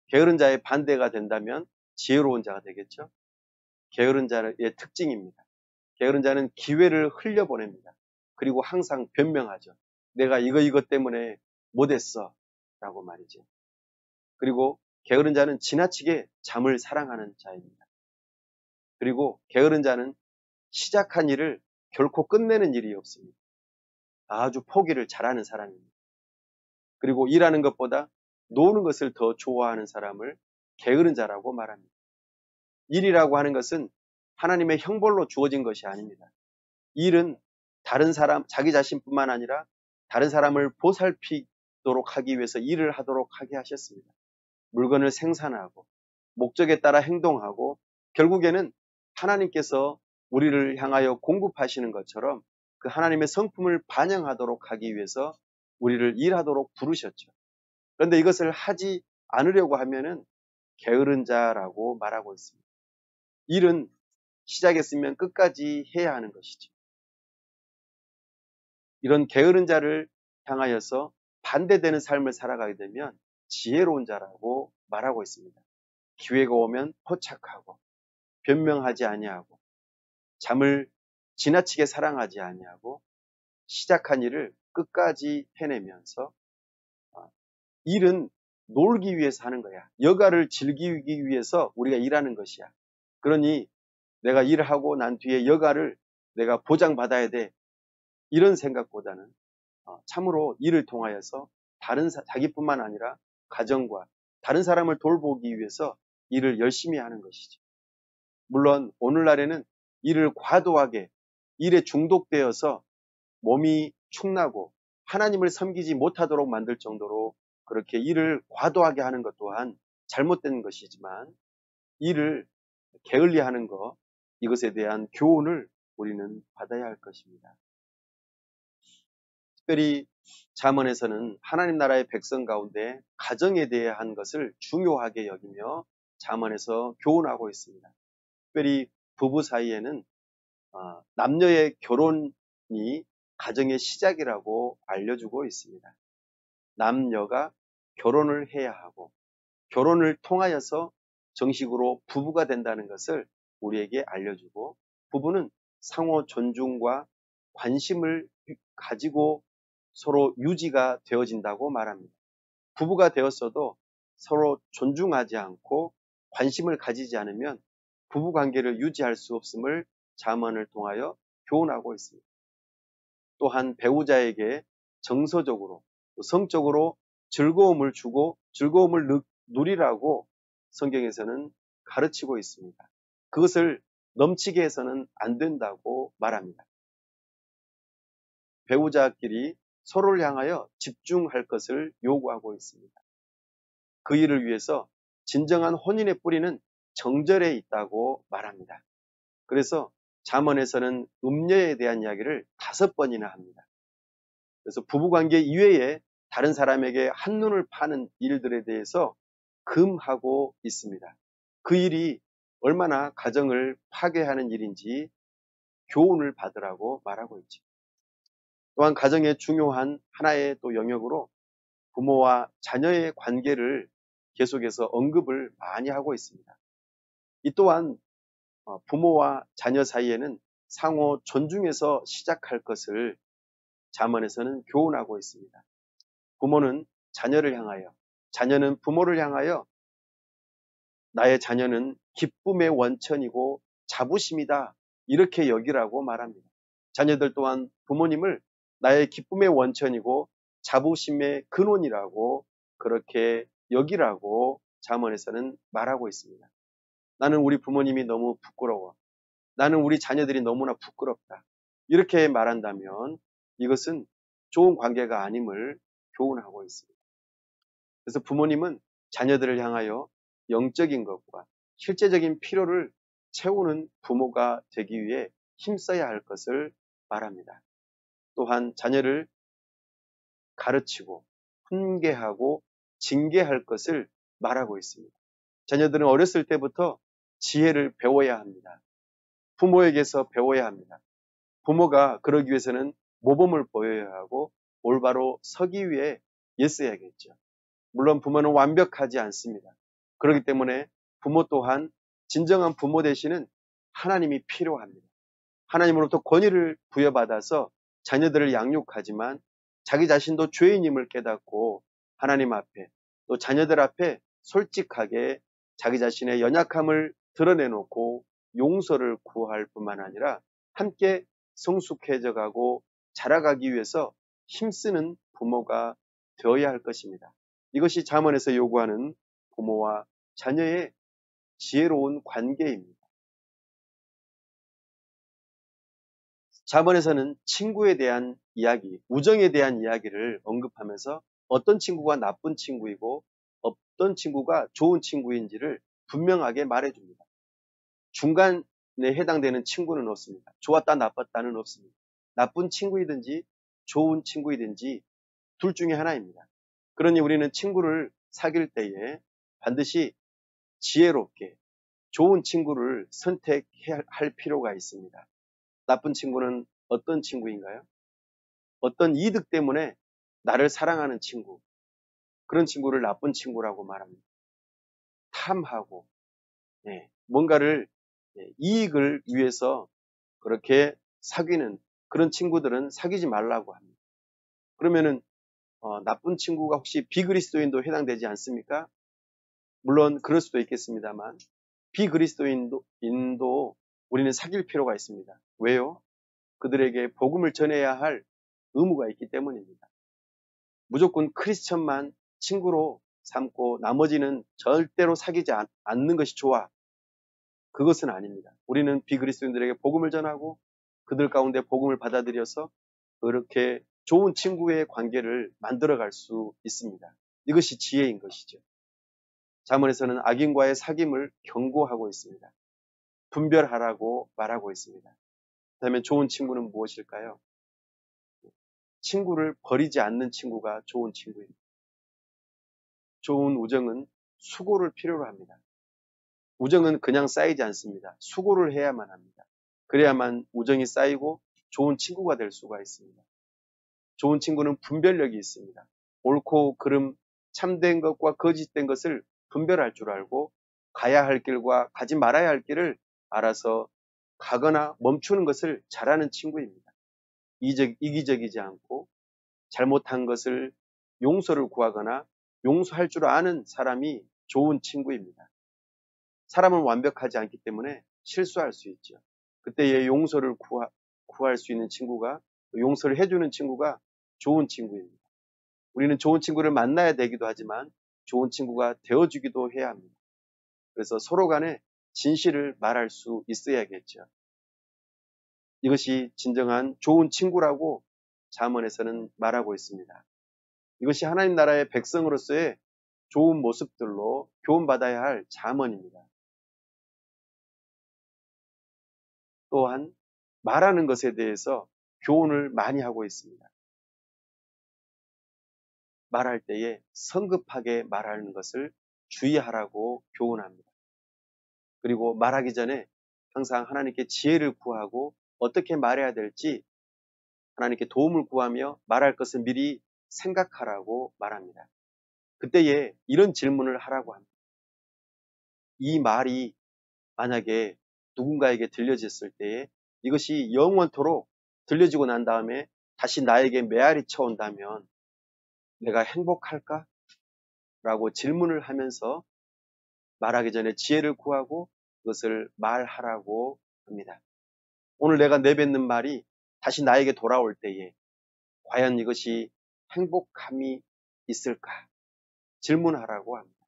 게으른 자의 반대가 된다면 지혜로운 자가 되겠죠. 게으른 자의 특징입니다. 게으른 자는 기회를 흘려보냅니다. 그리고 항상 변명하죠. 내가 이것 때문에 못했어 라고 말이죠. 그리고 게으른 자는 지나치게 잠을 사랑하는 자입니다. 그리고 게으른 자는 시작한 일을 결코 끝내는 일이 없습니다. 아주 포기를 잘하는 사람입니다. 그리고 일하는 것보다 노는 것을 더 좋아하는 사람을 게으른 자라고 말합니다. 일이라고 하는 것은 하나님의 형벌로 주어진 것이 아닙니다. 일은 다른 사람, 자기 자신뿐만 아니라 다른 사람을 보살피도록 하기 위해서 일을 하도록 하게 하셨습니다. 물건을 생산하고 목적에 따라 행동하고 결국에는 하나님께서 우리를 향하여 공급하시는 것처럼 그 하나님의 성품을 반영하도록 하기 위해서 우리를 일하도록 부르셨죠. 그런데 이것을 하지 않으려고 하면은 게으른 자라고 말하고 있습니다. 일은 시작했으면 끝까지 해야 하는 것이죠. 이런 게으른 자를 향하여서 반대되는 삶을 살아가게 되면 지혜로운 자라고 말하고 있습니다. 기회가 오면 포착하고 변명하지 아니하고 잠을 지나치게 사랑하지 아니하고 시작한 일을 끝까지 해내면서 일은 놀기 위해서 하는 거야. 여가를 즐기기 위해서 우리가 일하는 것이야. 그러니 내가 일하고 난 뒤에 여가를 내가 보장받아야 돼. 이런 생각보다는 참으로 일을 통하여서 자기뿐만 아니라 가정과 다른 사람을 돌보기 위해서 일을 열심히 하는 것이죠. 물론 오늘날에는 일을 과도하게 일에 중독되어서 몸이 축나고 하나님을 섬기지 못하도록 만들 정도로 그렇게 일을 과도하게 하는 것 또한 잘못된 것이지만 일을 게을리하는 것, 이것에 대한 교훈을 우리는 받아야 할 것입니다. 특별히 잠언에서는 하나님 나라의 백성 가운데 가정에 대한 것을 중요하게 여기며 잠언에서 교훈하고 있습니다. 특별히 부부 사이에는 남녀의 결혼이 가정의 시작이라고 알려주고 있습니다. 남녀가 결혼을 해야 하고 결혼을 통하여서 정식으로 부부가 된다는 것을 우리에게 알려주고 부부는 상호 존중과 관심을 가지고 서로 유지가 되어진다고 말합니다. 부부가 되었어도 서로 존중하지 않고 관심을 가지지 않으면 부부 관계를 유지할 수 없음을 잠언을 통하여 교훈하고 있습니다. 또한 배우자에게 정서적으로 성적으로 즐거움을 주고 즐거움을 누리라고 성경에서는 가르치고 있습니다. 그것을 넘치게 해서는 안 된다고 말합니다. 배우자끼리 서로를 향하여 집중할 것을 요구하고 있습니다. 그 일을 위해서 진정한 혼인의 뿌리는 정절에 있다고 말합니다. 그래서 잠언에서는 음녀에 대한 이야기를 5번이나 합니다. 그래서 부부관계 이외에 다른 사람에게 한눈을 파는 일들에 대해서 금하고 있습니다. 그 일이 얼마나 가정을 파괴하는 일인지 교훈을 받으라고 말하고 있죠. 또한 가정의 중요한 하나의 또 영역으로 부모와 자녀의 관계를 계속해서 언급을 많이 하고 있습니다. 이 또한 부모와 자녀 사이에는 상호 존중에서 시작할 것을 잠언에서는 교훈하고 있습니다. 부모는 자녀를 향하여, 자녀는 부모를 향하여 나의 자녀는 기쁨의 원천이고 자부심이다. 이렇게 여기라고 말합니다. 자녀들 또한 부모님을 나의 기쁨의 원천이고 자부심의 근원이라고 그렇게 여기라고 잠언에서는 말하고 있습니다. 나는 우리 부모님이 너무 부끄러워. 나는 우리 자녀들이 너무나 부끄럽다. 이렇게 말한다면 이것은 좋은 관계가 아님을 교훈하고 있습니다. 그래서 부모님은 자녀들을 향하여 영적인 것과 실제적인 필요를 채우는 부모가 되기 위해 힘써야 할 것을 말합니다. 또한 자녀를 가르치고 훈계하고 징계할 것을 말하고 있습니다. 자녀들은 어렸을 때부터 지혜를 배워야 합니다. 부모에게서 배워야 합니다. 부모가 그러기 위해서는 모범을 보여야 하고 올바로 서기 위해 애써야겠죠. 물론 부모는 완벽하지 않습니다. 그렇기 때문에 부모 또한 진정한 부모 되시는 하나님이 필요합니다. 하나님으로부터 권위를 부여받아서 자녀들을 양육하지만 자기 자신도 죄인임을 깨닫고 하나님 앞에 또 자녀들 앞에 솔직하게 자기 자신의 연약함을 드러내놓고 용서를 구할 뿐만 아니라 함께 성숙해져 가고 자라가기 위해서 힘쓰는 부모가 되어야 할 것입니다. 이것이 잠언에서 요구하는 부모와 자녀의 지혜로운 관계입니다. 잠언에서는 친구에 대한 이야기, 우정에 대한 이야기를 언급하면서 어떤 친구가 나쁜 친구이고 어떤 친구가 좋은 친구인지를 분명하게 말해줍니다. 중간에 해당되는 친구는 없습니다. 좋았다 나빴다는 없습니다. 나쁜 친구이든지 좋은 친구이든지 둘 중에 하나입니다. 그러니 우리는 친구를 사귈 때에 반드시 지혜롭게 좋은 친구를 선택할 필요가 있습니다. 나쁜 친구는 어떤 친구인가요? 어떤 이득 때문에 나를 사랑하는 친구, 그런 친구를 나쁜 친구라고 말합니다. 탐하고 뭔가를 이익을 위해서 그렇게 사귀는 그런 친구들은 사귀지 말라고 합니다. 그러면은 나쁜 친구가 혹시 비그리스도인도 해당되지 않습니까? 물론 그럴 수도 있겠습니다만 비그리스도인도 우리는 사귈 필요가 있습니다. 왜요? 그들에게 복음을 전해야 할 의무가 있기 때문입니다. 무조건 크리스천만 친구로 삼고 나머지는 절대로 사귀지 않는 것이 좋아. 그것은 아닙니다. 우리는 비그리스도인들에게 복음을 전하고 그들 가운데 복음을 받아들여서 그렇게 좋은 친구의 관계를 만들어갈 수 있습니다. 이것이 지혜인 것이죠. 잠언에서는 악인과의 사귐을 경고하고 있습니다. 분별하라고 말하고 있습니다. 그다음에 좋은 친구는 무엇일까요? 친구를 버리지 않는 친구가 좋은 친구입니다. 좋은 우정은 수고를 필요로 합니다. 우정은 그냥 쌓이지 않습니다. 수고를 해야만 합니다. 그래야만 우정이 쌓이고 좋은 친구가 될 수가 있습니다. 좋은 친구는 분별력이 있습니다. 옳고 그름, 참된 것과 거짓된 것을 분별할 줄 알고 가야 할 길과 가지 말아야 할 길을 알아서 가거나 멈추는 것을 잘하는 친구입니다. 이기적이지 않고 잘못한 것을 용서를 구하거나 용서할 줄 아는 사람이 좋은 친구입니다. 사람은 완벽하지 않기 때문에 실수할 수 있죠. 그때의 용서를 구할 수 있는 친구가, 용서를 해주는 친구가 좋은 친구입니다. 우리는 좋은 친구를 만나야 되기도 하지만 좋은 친구가 되어주기도 해야 합니다. 그래서 서로 간에 진실을 말할 수 있어야겠죠. 이것이 진정한 좋은 친구라고 잠언에서는 말하고 있습니다. 이것이 하나님 나라의 백성으로서의 좋은 모습들로 교훈받아야 할 잠언입니다. 또한 말하는 것에 대해서 교훈을 많이 하고 있습니다. 말할 때에 성급하게 말하는 것을 주의하라고 교훈합니다. 그리고 말하기 전에 항상 하나님께 지혜를 구하고 어떻게 말해야 될지 하나님께 도움을 구하며 말할 것을 미리 생각하라고 말합니다. 그때에 이런 질문을 하라고 합니다. 이 말이 만약에 누군가에게 들려졌을 때에 이것이 영원토록 들려지고 난 다음에 다시 나에게 메아리 쳐온다면 내가 행복할까? 라고 질문을 하면서 말하기 전에 지혜를 구하고 그것을 말하라고 합니다. 오늘 내가 내뱉는 말이 다시 나에게 돌아올 때에 과연 이것이 행복함이 있을까? 질문하라고 합니다.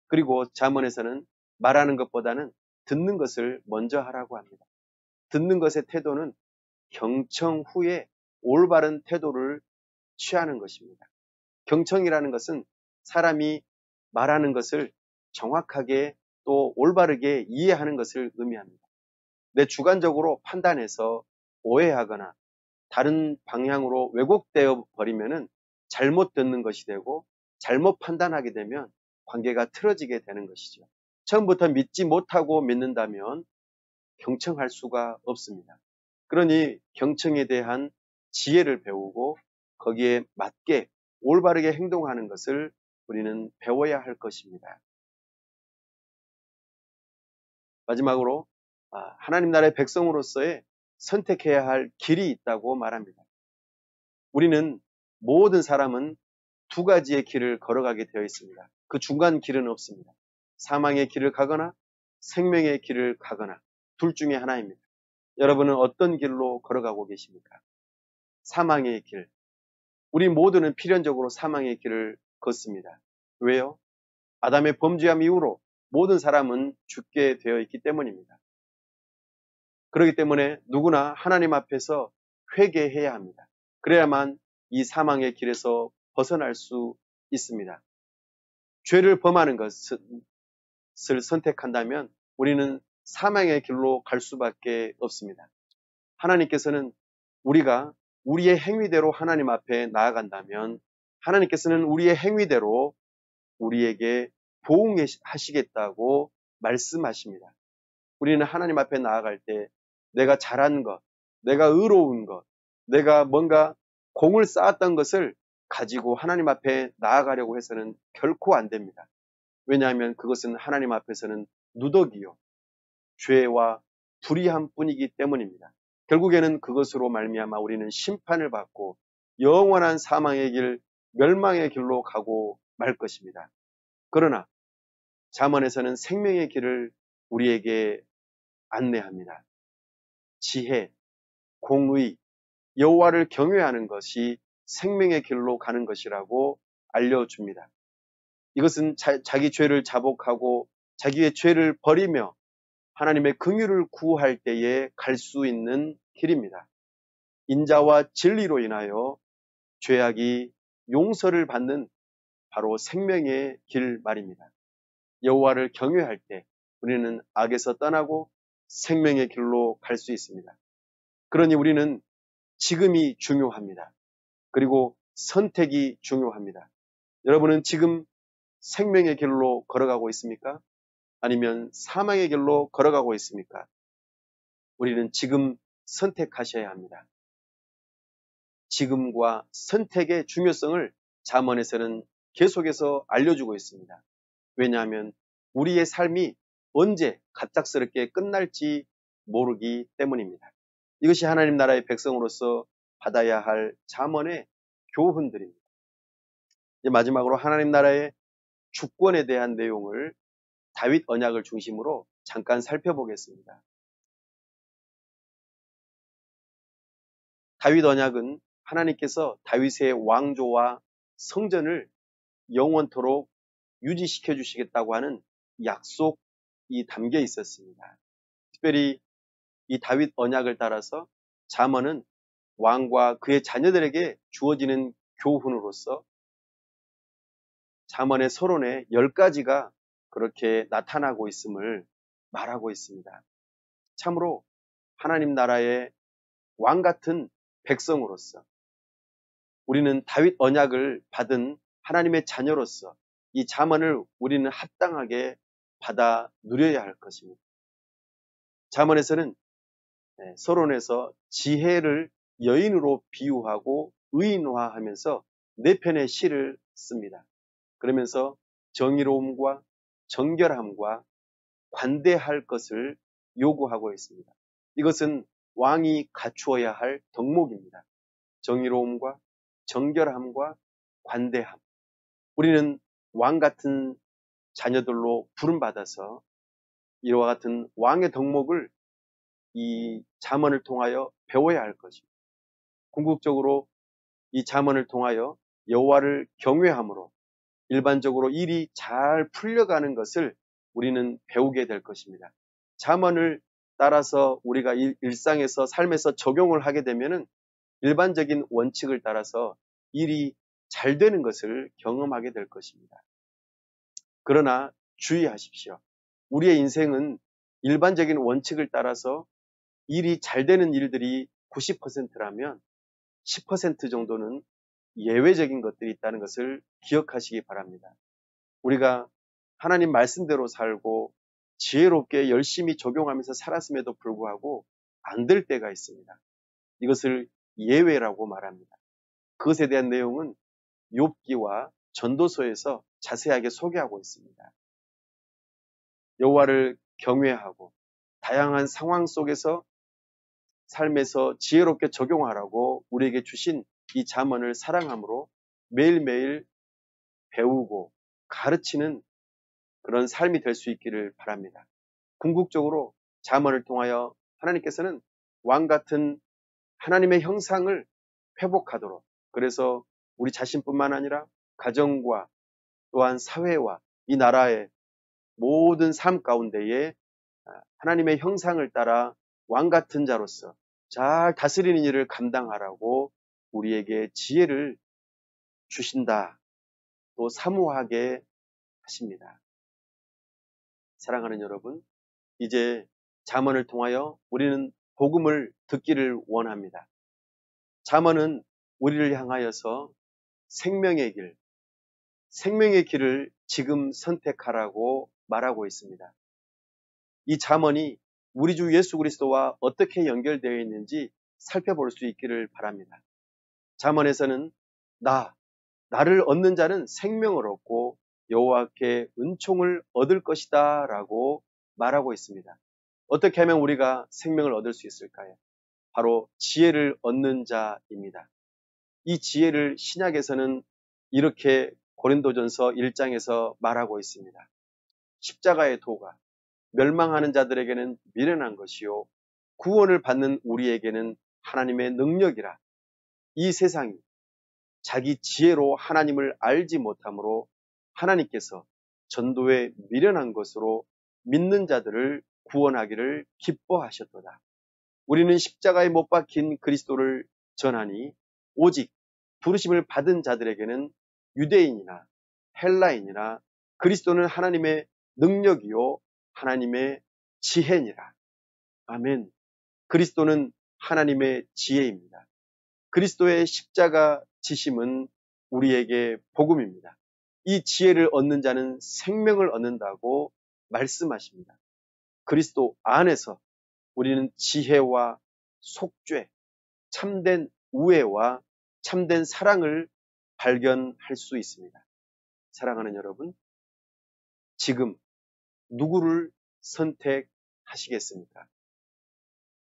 그리고 잠언에서는 말하는 것보다는 듣는 것을 먼저 하라고 합니다. 듣는 것의 태도는 경청 후에 올바른 태도를 취하는 것입니다. 경청이라는 것은 사람이 말하는 것을 정확하게 또 올바르게 이해하는 것을 의미합니다. 내 주관적으로 판단해서 오해하거나 다른 방향으로 왜곡되어 버리면은 잘못 듣는 것이 되고 잘못 판단하게 되면 관계가 틀어지게 되는 것이죠. 처음부터 믿지 못하고 믿는다면 경청할 수가 없습니다. 그러니 경청에 대한 지혜를 배우고 거기에 맞게 올바르게 행동하는 것을 우리는 배워야 할 것입니다. 마지막으로 하나님 나라의 백성으로서의 선택해야 할 길이 있다고 말합니다. 우리는 모든 사람은 두 가지의 길을 걸어가게 되어 있습니다. 그 중간 길은 없습니다. 사망의 길을 가거나 생명의 길을 가거나 둘 중에 하나입니다. 여러분은 어떤 길로 걸어가고 계십니까? 사망의 길. 우리 모두는 필연적으로 사망의 길을 걷습니다. 왜요? 아담의 범죄함 이후로 모든 사람은 죽게 되어 있기 때문입니다. 그렇기 때문에 누구나 하나님 앞에서 회개해야 합니다. 그래야만 이 사망의 길에서 벗어날 수 있습니다. 죄를 범하는 것을 선택한다면 우리는 사망의 길로 갈 수밖에 없습니다. 하나님께서는 우리가 우리의 행위대로 하나님 앞에 나아간다면 하나님께서는 우리의 행위대로 우리에게 보응하시겠다고 말씀하십니다. 우리는 하나님 앞에 나아갈 때 내가 잘한 것, 내가 의로운 것, 내가 뭔가 공을 쌓았던 것을 가지고 하나님 앞에 나아가려고 해서는 결코 안 됩니다. 왜냐하면 그것은 하나님 앞에서는 누더기요, 죄와 불의함 뿐이기 때문입니다. 결국에는 그것으로 말미암아 우리는 심판을 받고 영원한 사망의 길, 멸망의 길로 가고 말 것입니다. 그러나 잠언에서는 생명의 길을 우리에게 안내합니다. 지혜, 공의, 여호와를 경외하는 것이 생명의 길로 가는 것이라고 알려줍니다. 이것은 자기 죄를 자복하고 자기의 죄를 버리며 하나님의 긍휼을 구할 때에 갈 수 있는 길입니다. 인자와 진리로 인하여 죄악이 용서를 받는 바로 생명의 길 말입니다. 여호와를 경외할 때 우리는 악에서 떠나고 생명의 길로 갈 수 있습니다. 그러니 우리는 지금이 중요합니다. 그리고 선택이 중요합니다. 여러분은 지금 생명의 길로 걸어가고 있습니까? 아니면 사망의 길로 걸어가고 있습니까? 우리는 지금 선택하셔야 합니다. 지금과 선택의 중요성을 잠언에서는 계속해서 알려주고 있습니다. 왜냐하면 우리의 삶이 언제 갑작스럽게 끝날지 모르기 때문입니다. 이것이 하나님 나라의 백성으로서 받아야 할 잠언의 교훈들입니다. 이제 마지막으로 하나님 나라의 주권에 대한 내용을 다윗 언약을 중심으로 잠깐 살펴보겠습니다. 다윗 언약은 하나님께서 다윗의 왕조와 성전을 영원토록 유지시켜 주시겠다고 하는 약속이 담겨 있었습니다. 특별히 이 다윗 언약을 따라서 잠언은 왕과 그의 자녀들에게 주어지는 교훈으로서 잠언의 서론에 10가지가 그렇게 나타나고 있음을 말하고 있습니다. 참으로 하나님 나라의 왕 같은 백성으로서 우리는 다윗 언약을 받은 하나님의 자녀로서 이 잠언을 우리는 합당하게 받아 누려야 할 것입니다. 잠언에서는 서론에서 지혜를 여인으로 비유하고 의인화하면서 네 편의 시를 씁니다. 그러면서 정의로움과 정결함과 관대할 것을 요구하고 있습니다. 이것은 왕이 갖추어야 할 덕목입니다. 정의로움과 정결함과 관대함. 우리는 왕 같은 자녀들로 부름받아서 이와 같은 왕의 덕목을 이 잠언을 통하여 배워야 할 것입니다. 궁극적으로 이 잠언을 통하여 여호와를 경외함으로 일반적으로 일이 잘 풀려가는 것을 우리는 배우게 될 것입니다. 잠언을 따라서 우리가 일상에서 삶에서 적용을 하게 되면은 일반적인 원칙을 따라서 일이 잘 되는 것을 경험하게 될 것입니다. 그러나 주의하십시오. 우리의 인생은 일반적인 원칙을 따라서 일이 잘 되는 일들이 90%라면 10% 정도는 예외적인 것들이 있다는 것을 기억하시기 바랍니다. 우리가 하나님 말씀대로 살고 지혜롭게 열심히 적용하면서 살았음에도 불구하고 안 될 때가 있습니다. 이것을 예외라고 말합니다. 그것에 대한 내용은 욥기와 전도서에서 자세하게 소개하고 있습니다. 여호와를 경외하고 다양한 상황 속에서 삶에서 지혜롭게 적용하라고 우리에게 주신 이 잠언을 사랑함으로 매일매일 배우고 가르치는 그런 삶이 될 수 있기를 바랍니다. 궁극적으로 잠언을 통하여 하나님께서는 왕 같은 하나님의 형상을 회복하도록, 그래서 우리 자신뿐만 아니라 가정과 또한 사회와 이 나라의 모든 삶 가운데에 하나님의 형상을 따라 왕 같은 자로서 잘 다스리는 일을 감당하라고 우리에게 지혜를 주신다. 또 사모하게 하십니다. 사랑하는 여러분, 이제 잠언을 통하여 우리는 복음을 듣기를 원합니다. 잠언은 우리를 향하여서 생명의 길을 지금 선택하라고 말하고 있습니다. 이 잠언이 우리 주 예수 그리스도와 어떻게 연결되어 있는지 살펴볼 수 있기를 바랍니다. 잠언에서는 나를 얻는 자는 생명을 얻고 여호와께 은총을 얻을 것이다 라고 말하고 있습니다. 어떻게 하면 우리가 생명을 얻을 수 있을까요? 바로 지혜를 얻는 자입니다. 이 지혜를 신약에서는 이렇게 고린도전서 1장에서 말하고 있습니다. 십자가의 도가 멸망하는 자들에게는 미련한 것이요 구원을 받는 우리에게는 하나님의 능력이라. 이 세상이 자기 지혜로 하나님을 알지 못하므로 하나님께서 전도에 미련한 것으로 믿는 자들을 구원하기를 기뻐하셨도다. 우리는 십자가에 못 박힌 그리스도를 전하니 오직 부르심을 받은 자들에게는 유대인이나 헬라인이나 그리스도는 하나님의 능력이요 하나님의 지혜니라. 아멘. 그리스도는 하나님의 지혜입니다. 그리스도의 십자가 지심은 우리에게 복음입니다. 이 지혜를 얻는 자는 생명을 얻는다고 말씀하십니다. 그리스도 안에서 우리는 지혜와 속죄, 참된 우애와 참된 사랑을 발견할 수 있습니다. 사랑하는 여러분, 지금 누구를 선택하시겠습니까?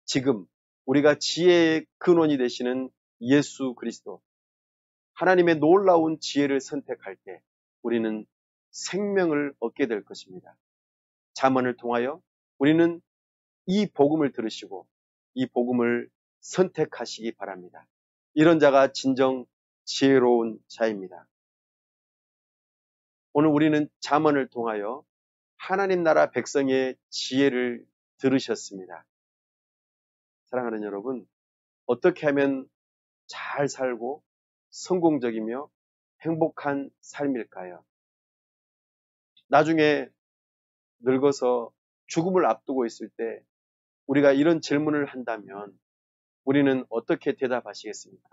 지금 우리가 지혜의 근원이 되시는 예수 그리스도, 하나님의 놀라운 지혜를 선택할 때 우리는 생명을 얻게 될 것입니다. 잠언을 통하여 우리는 이 복음을 들으시고 이 복음을 선택하시기 바랍니다. 이런 자가 진정 지혜로운 자입니다. 오늘 우리는 잠언을 통하여 하나님 나라 백성의 지혜를 들으셨습니다. 사랑하는 여러분, 어떻게 하면 잘 살고 성공적이며 행복한 삶일까요? 나중에 늙어서 죽음을 앞두고 있을 때 우리가 이런 질문을 한다면 우리는 어떻게 대답하시겠습니까?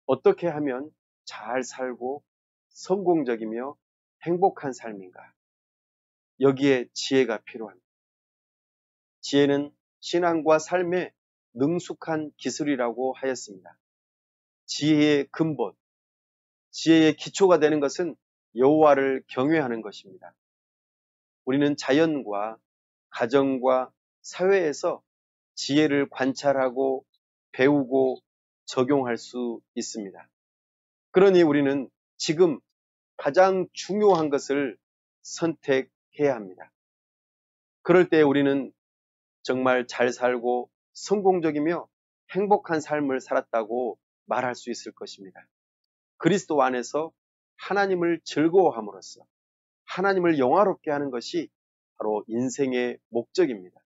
어떻게 하면 잘 살고 성공적이며 행복한 삶인가? 여기에 지혜가 필요합니다. 지혜는 신앙과 삶의 능숙한 기술이라고 하였습니다. 지혜의 근본, 지혜의 기초가 되는 것은 여호와를 경외하는 것입니다. 우리는 자연과 가정과 사회에서 지혜를 관찰하고 배우고 적용할 수 있습니다. 그러니 우리는 지금 가장 중요한 것을 선택해야 합니다. 그럴 때 우리는 정말 잘 살고 성공적이며 행복한 삶을 살았다고 말할 수 있을 것입니다. 그리스도 안에서 하나님을 즐거워함으로써 하나님을 영화롭게 하는 것이 바로 인생의 목적입니다.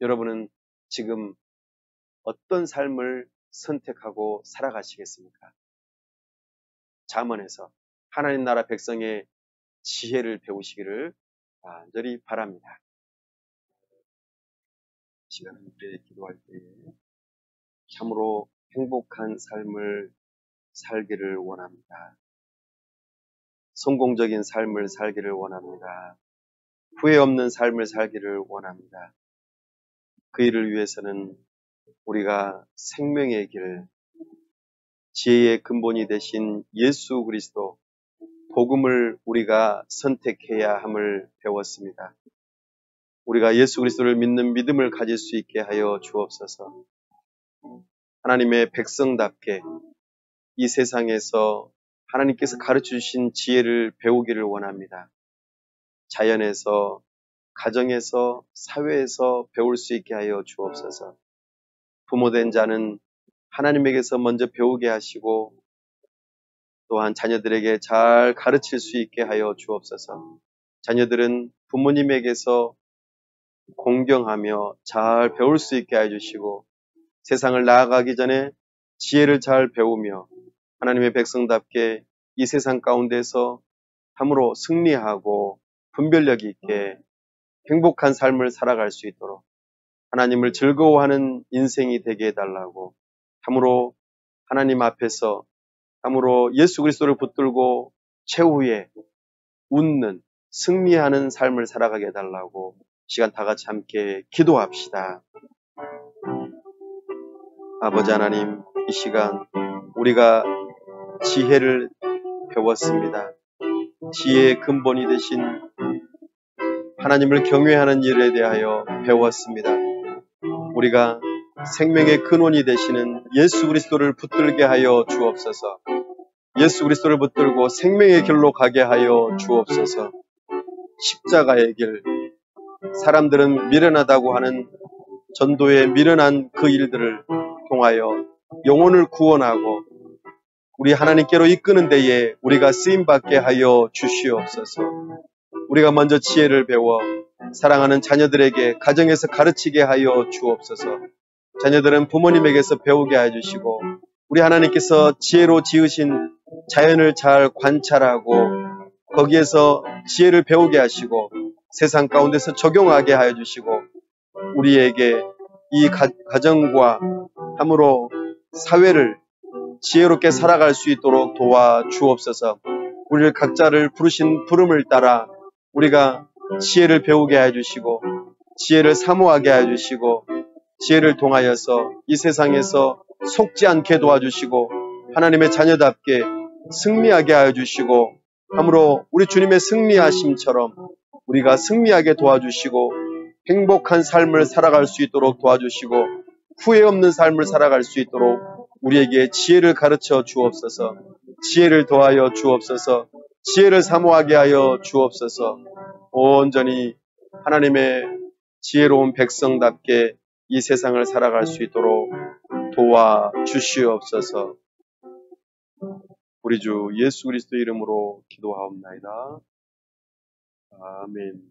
여러분은 지금 어떤 삶을 선택하고 살아가시겠습니까? 잠언에서 하나님 나라 백성의 지혜를 배우시기를 간절히 바랍니다. 시간은 우리 기도할 때에 참으로 행복한 삶을 살기를 원합니다. 성공적인 삶을 살기를 원합니다. 후회 없는 삶을 살기를 원합니다. 그 일을 위해서는 우리가 생명의 길, 지혜의 근본이 되신 예수 그리스도, 복음을 우리가 선택해야 함을 배웠습니다. 우리가 예수 그리스도를 믿는 믿음을 가질 수 있게 하여 주옵소서. 하나님의 백성답게 이 세상에서 하나님께서 가르쳐 주신 지혜를 배우기를 원합니다. 자연에서, 가정에서, 사회에서 배울 수 있게 하여 주옵소서. 부모된 자는 하나님에게서 먼저 배우게 하시고 또한 자녀들에게 잘 가르칠 수 있게 하여 주옵소서. 자녀들은 부모님에게서 공경하며 잘 배울 수 있게 해주시고 세상을 나아가기 전에 지혜를 잘 배우며 하나님의 백성답게 이 세상 가운데서 참으로 승리하고 분별력 있게 행복한 삶을 살아갈 수 있도록 하나님을 즐거워하는 인생이 되게 해달라고, 참으로 하나님 앞에서 참으로 예수 그리스도를 붙들고 최후에 웃는 승리하는 삶을 살아가게 해달라고 시간 다 같이 함께 기도합시다. 아버지 하나님, 이 시간 우리가 지혜를 배웠습니다. 지혜의 근본이 되신 하나님을 경외하는 일에 대하여 배웠습니다. 우리가 생명의 근원이 되시는 예수 그리스도를 붙들게 하여 주옵소서. 예수 그리스도를 붙들고 생명의 길로 가게 하여 주옵소서. 십자가의 길, 사람들은 미련하다고 하는 전도에 미련한 그 일들을 통하여 영혼을 구원하고 우리 하나님께로 이끄는 데에 우리가 쓰임받게 하여 주시옵소서. 우리가 먼저 지혜를 배워 사랑하는 자녀들에게 가정에서 가르치게 하여 주옵소서. 자녀들은 부모님에게서 배우게 해주시고 우리 하나님께서 지혜로 지으신 자연을 잘 관찰하고 거기에서 지혜를 배우게 하시고 세상 가운데서 적용하게 하여 주시고 우리에게 이 가정과 함으로 사회를 지혜롭게 살아갈 수 있도록 도와주옵소서. 우리를 각자를 부르신 부름을 따라 우리가 지혜를 배우게 해주시고 지혜를 사모하게 하여 주시고 지혜를 통하여서 이 세상에서 속지 않게 도와주시고 하나님의 자녀답게 승리하게 하여 주시고 함으로 우리 주님의 승리하심처럼 우리가 승리하게 도와주시고 행복한 삶을 살아갈 수 있도록 도와주시고 후회 없는 삶을 살아갈 수 있도록 우리에게 지혜를 가르쳐 주옵소서. 지혜를 더하여 주옵소서. 지혜를 사모하게 하여 주옵소서. 온전히 하나님의 지혜로운 백성답게 이 세상을 살아갈 수 있도록 도와주시옵소서. 우리 주 예수 그리스도 이름으로 기도하옵나이다. 아멘.